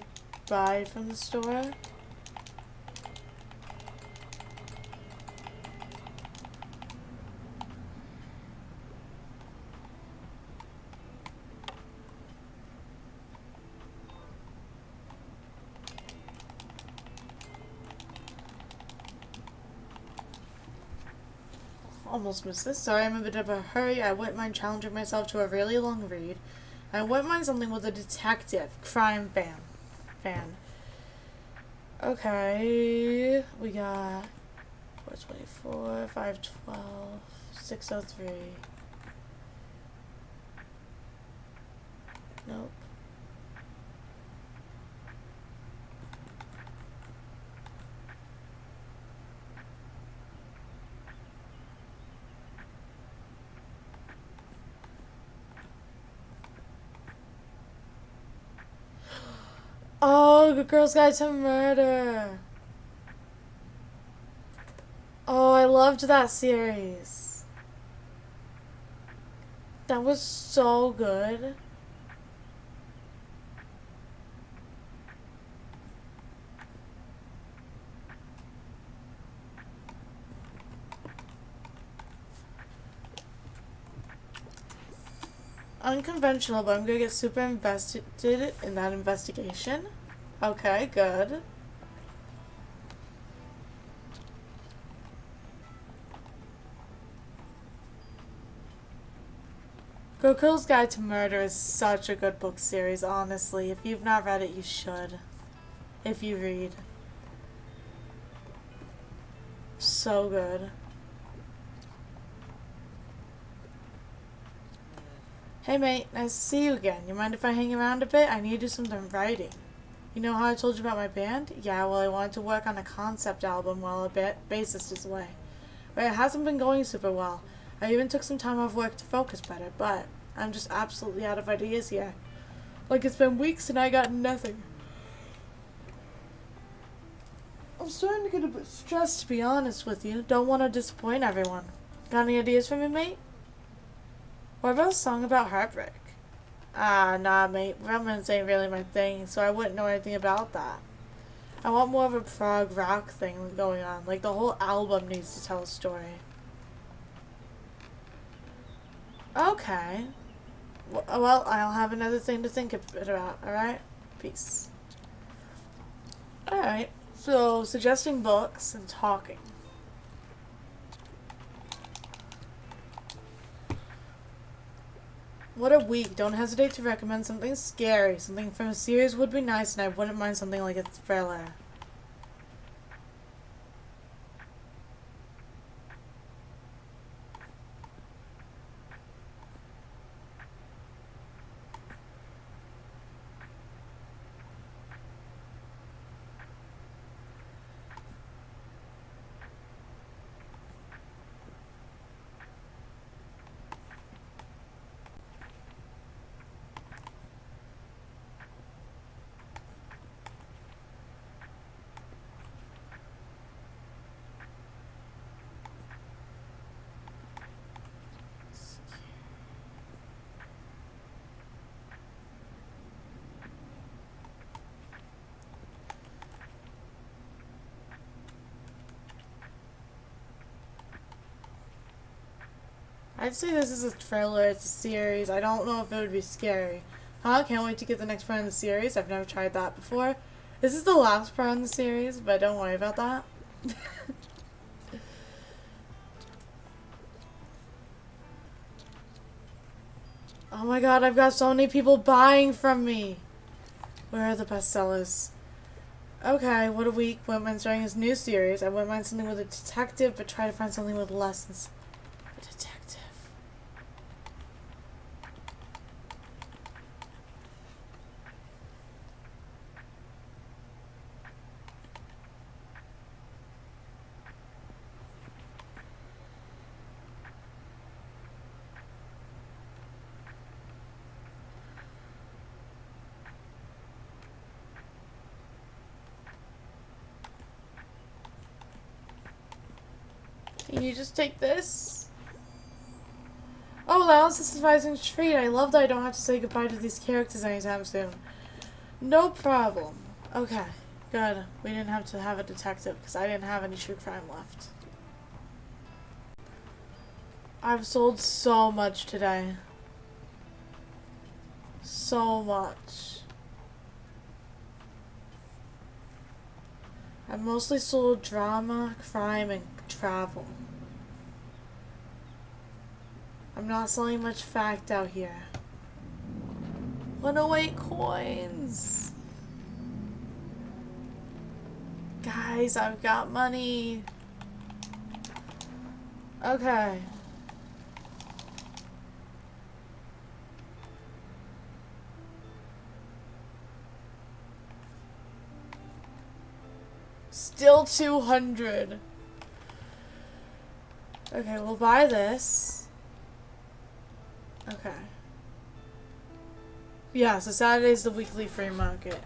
buy from the store? Almost missed this. Sorry, I'm in a bit of a hurry. I wouldn't mind challenging myself to a really long read. I wouldn't mind something with a detective, crime fan. Okay, we got 424, 512, 603. Nope. Oh, Good Girl's Guide to Murder. Oh, I loved that series. That was so good. Unconventional, but I'm gonna get super invested in that investigation. Okay, good. Goku's Guide to Murder is such a good book series, honestly. If you've not read it, you should. If you read. So good. Hey mate, nice to see you again. You mind if I hang around a bit? I need to do some writing. You know how I told you about my band? Yeah, well, I wanted to work on a concept album while a bassist is away. But it hasn't been going super well. I even took some time off work to focus better, but I'm just absolutely out of ideas here. Like, it's been weeks and I got nothing. I'm starting to get a bit stressed, to be honest with you. Don't want to disappoint everyone. Got any ideas for me, mate? What about a song about heartbreak? Ah, nah, mate. Romance ain't really my thing, so I wouldn't know anything about that. I want more of a prog rock thing going on. Like, the whole album needs to tell a story. Okay. Well, I'll have another thing to think about, alright? Peace. Alright. So, suggesting books and talking. What a week. Don't hesitate to recommend something scary. Something from a series would be nice, and I wouldn't mind something like a thriller. I'd say this is a thriller. It's a series. I don't know if it would be scary. Huh? Can't wait to get the next part in the series. I've never tried that before. This is the last part in the series, but don't worry about that. Oh my god, I've got so many people buying from me. Where are the bestsellers? Okay, what a week. Wouldn't mind starting his new series. I wouldn't mind something with a detective, but try to find something with lessons. A detective. Can you just take this? Oh, that was a surprising treat. I love that I don't have to say goodbye to these characters anytime soon. No problem. Okay, good. We didn't have to have a detective because I didn't have any true crime left. I've sold so much today. So much. I mostly sold drama, crime, and travel. I'm not selling much fact out here. 108 coins! Guys, I've got money. Okay. Still 200. Okay, we'll buy this. Okay. Yeah, so Saturday's the weekly free market.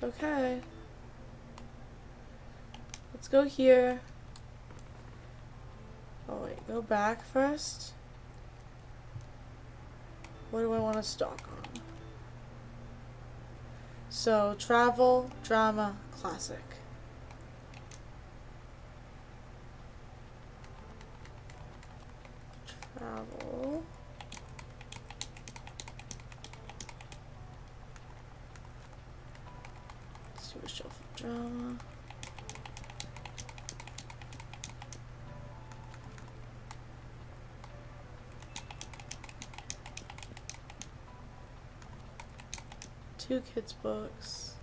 Okay. Let's go here. Oh wait, go back first. What do I want to stock on? So, travel, drama, classic. Travel. Let's do a shuffle drama. Two kids' books.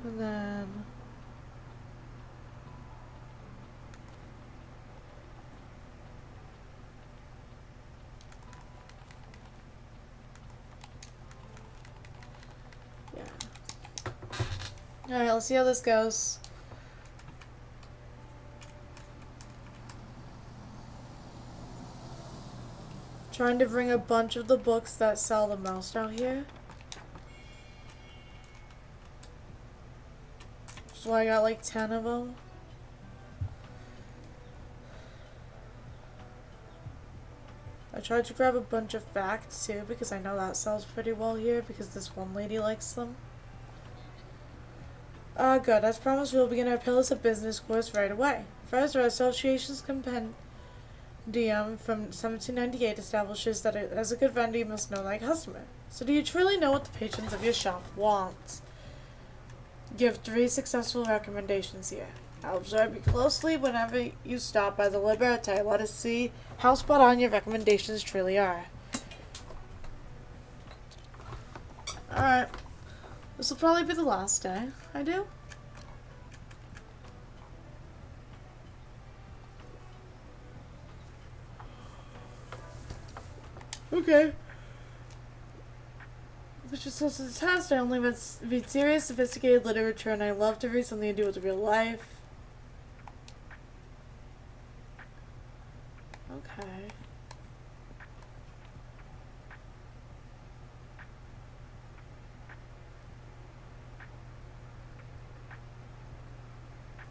And then yeah. Alright, let's see how this goes. Trying to bring a bunch of the books that sell the most out here. So I got like 10 of them. I tried to grab a bunch of facts too because I know that sells pretty well here because this one lady likes them. Good. As promised, we'll begin our Pillars of Business course right away. First, our association's compendium from 1798 establishes that as a good vendor, you must know thy customer. So do you truly know what the patrons of your shop want? Give 3 successful recommendations here. I'll observe you closely whenever you stop by the Liberté. Let us see how spot on your recommendations truly are. Alright. This will probably be the last day I do. Okay. Which is supposed to the test. I only read serious, sophisticated literature, and I love to read something to do with real life. Okay.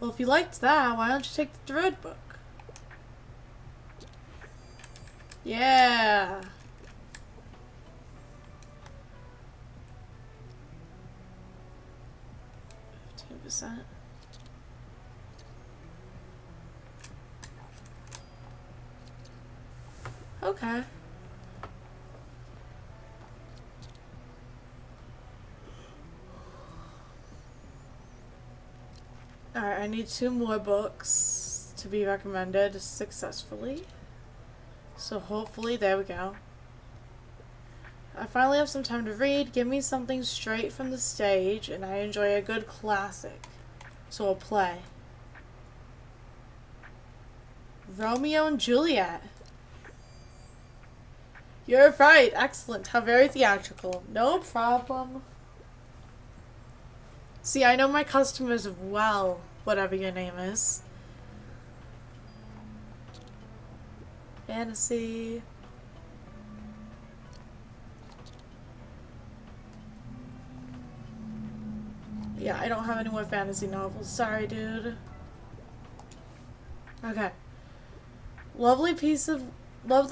Well, if you liked that, why don't you take the third book? Yeah. 15%. Okay. Alright, I need 2 more books to be recommended successfully. So hopefully, there we go. I finally have some time to read. Give me something straight from the stage, and I enjoy a good classic. So I'll play. Romeo and Juliet. You're right. Excellent. How very theatrical. No problem. See, I know my customers well, whatever your name is. Fantasy. Yeah, I don't have any more fantasy novels. Sorry, dude. Okay. Lovely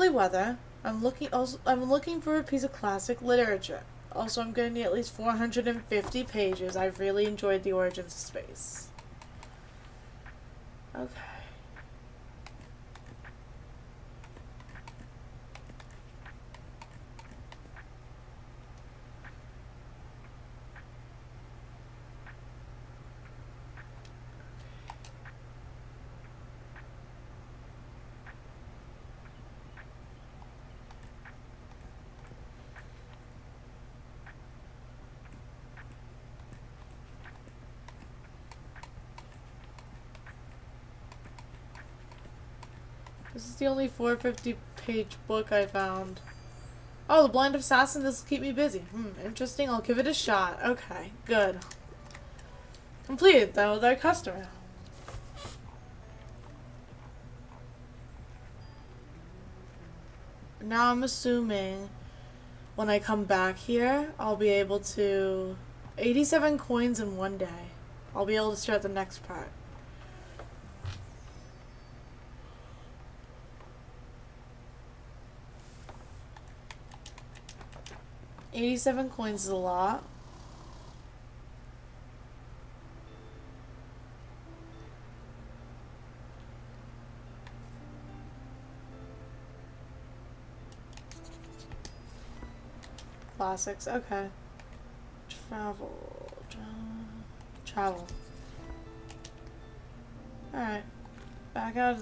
weather. I'm looking for a piece of classic literature. Also, I'm gonna need at least 450 pages. I've really enjoyed The Origins of Space. Okay. This is the only 450-page book I found. Oh, The Blind Assassin. This will keep me busy. Interesting. I'll give it a shot. Okay, good. Completed, though, their customer. Now I'm assuming when I come back here, I'll be able to... 87 coins in one day. I'll be able to start the next part. $87 coins is a lot. Classics, okay. Travel. Alright. Back out of